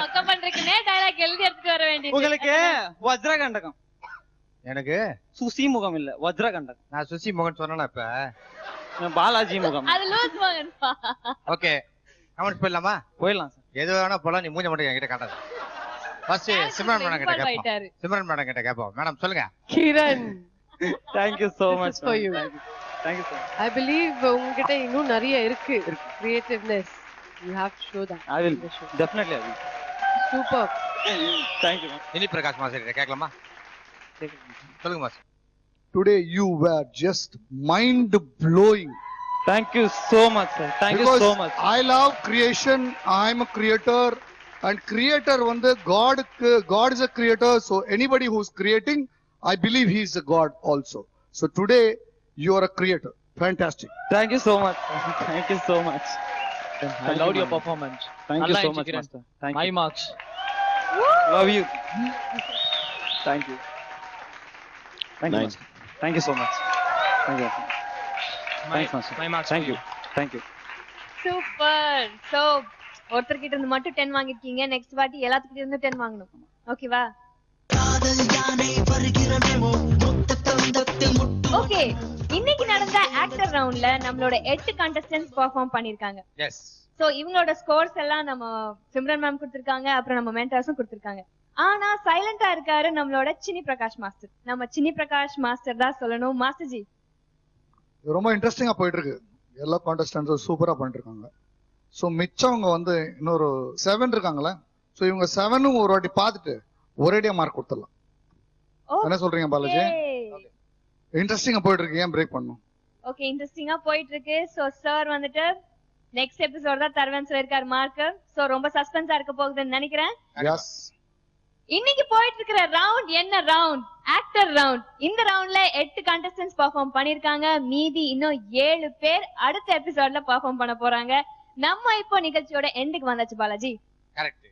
மொக்க பண்றதுக்குனே டயலாக் எழுதி எடுத்துட்டு வர வேண்டியது. உங்களுக்கு வஜ்ரகண்டகம். எனக்கு சுசி முகம் இல்ல வஜ்ரகண்டகம். நான் சுசி முகம் சொன்னேனா இப்ப பாலாஜி முகம். அது லூஸ் மகன்பா. ஓகே கமெண்ட்ஸ் போயிடலாமா? போயிடலாம் சார். எது வேணா போலாம், நீ மூஞ்ச மட்டும் என்கிட்ட காட்டாத. ஃபர்ஸ்ட் சிம்ரன் மேடம் கிட்ட கேப்போம். சிம்ரன் மேடம் கிட்ட கேப்போம். மேடம் சொல்லுங்க. Kiran thank you so much for you. thank you so much. I believe உங்ககிட்ட இன்னும் நிறைய இருக்கு creativeness. You have to show that. I will definitely I will. Super. thank you. இனி பிரகாஷ் மாஸ்டர் கிட்ட கேட்கலாமா? சொல்லுங்க master. Today you were just mind blowing. Thank you so much sir. Thank you so much. I love creation. I am a creator and creator வந்து God is a creator, so anybody who's creating I believe he is a God also. So today you are a creator. Fantastic. Thank you so much. Thank you so much. I loved your performance. Thank you so much master. Thank My you. marks. Love you. Thank you. Thank you. Nice. Master. Thank you so much. Thank you. Thanks master. My marks. Thank you. Thank you. Super. So ஒருத்தர் கிட்ட இருந்து மட்டும் 10 வாங்கிருக்கீங்க. Next வாட்டி எல்லாத்துக்கிட்ட இருந்து 10 வாங்கணும். ஓகேவா? Okay, இன்னைக்கு நடந்த ஆக்டர் ரவுண்ட்ல நம்மளோட 8 கண்டஸ்டன்ட்ஸ் பெர்ஃபார்ம் பண்ணிருக்காங்க. எஸ். சோ இவங்களோட ஸ்கோர்ஸ் எல்லாம் நம்ம சிம்ரன் மேம் கொடுத்திருக்காங்க, அப்புறம் நம்ம மென்டார்ஸும் கொடுத்திருக்காங்க. ஆனா சைலண்டா இருக்காரு நம்மளோட சினி பிரகாஷ் மாஸ்டர். நம்ம சினி பிரகாஷ் மாஸ்டர் தான் சொல்லணும். மாஸ்டர் ஜி ரொம்ப இன்ட்ரெஸ்டிங்கா போயிட்டு இருக்கு. எல்லா கான்டெஸ்டன்ட்ஸும் சூப்பரா பண்ணிட்டு இருக்காங்க. சோ மிச்சவங்க வந்து இன்னொரு 7 இருக்காங்களே, சோ இவங்க 7ம் ஒரு வாட்டி பார்த்துட்டு ஒரேடியா மார்க் கொடுத்துடலாம். என்ன சொல்றீங்க பாலாஜி? இன்ட்ரெஸ்டிங்கா போயிட்டு இருக்கு, ஏன் பிரேக் பண்ணணும்? ஓகே, இன்ட்ரெஸ்டிங்கா போயிட்டு இருக்கு. சோ சார் வந்துட்டு நெக்ஸ்ட் எபிசோட் தான் தருவேன்னு சொல்லிருக்காரு மார்க். சோ ரொம்ப சஸ்பென்ஸா இருக்க போகுதுன்னு நினைக்கிறேன். எஸ். இன்னைக்கு போயிட்டு இருக்கிற ரவுண்ட் என்ன ரவுண்ட்? Actor round. இந்த ரவுண்ட்ல 8 கண்டஸ்டன்ட்ஸ் பெர்ஃபார்ம் பண்ணிருக்காங்க. மீதி இன்னும் 7 பேர் அடுத்த எபிசோட்ல பெர்ஃபார்ம் பண்ண போறாங்க. நம்ம இப்போ நிகழ்ச்சியோட எண்டுக்கு வந்தாச்சு பாலாஜி. கரெக்ட்.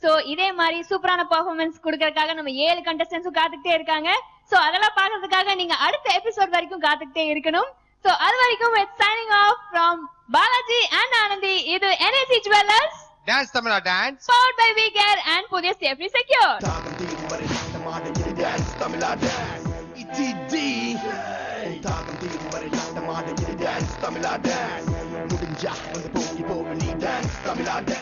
சோ இதே மாதிரி சூப்பரான பெர்ஃபார்மன்ஸ் கொடுக்கறதுக்காக நம்ம 7 கண்டஸ்டன்ட்ஸும் காத்துக்கிட்டே இருக்காங்க. சோ அதெல்லாம் பாக்குறதுக்காக நீங்க அடுத்த எபிசோட் வரைக்கும் காத்துக்கிட்டே இருக்கணும். சோ அது வரைக்கும் it's signing off from Balaji and Anandhi. இது NAC Jewelers dance Tamizha dance powered by WeCare and புதிய Safety Secure.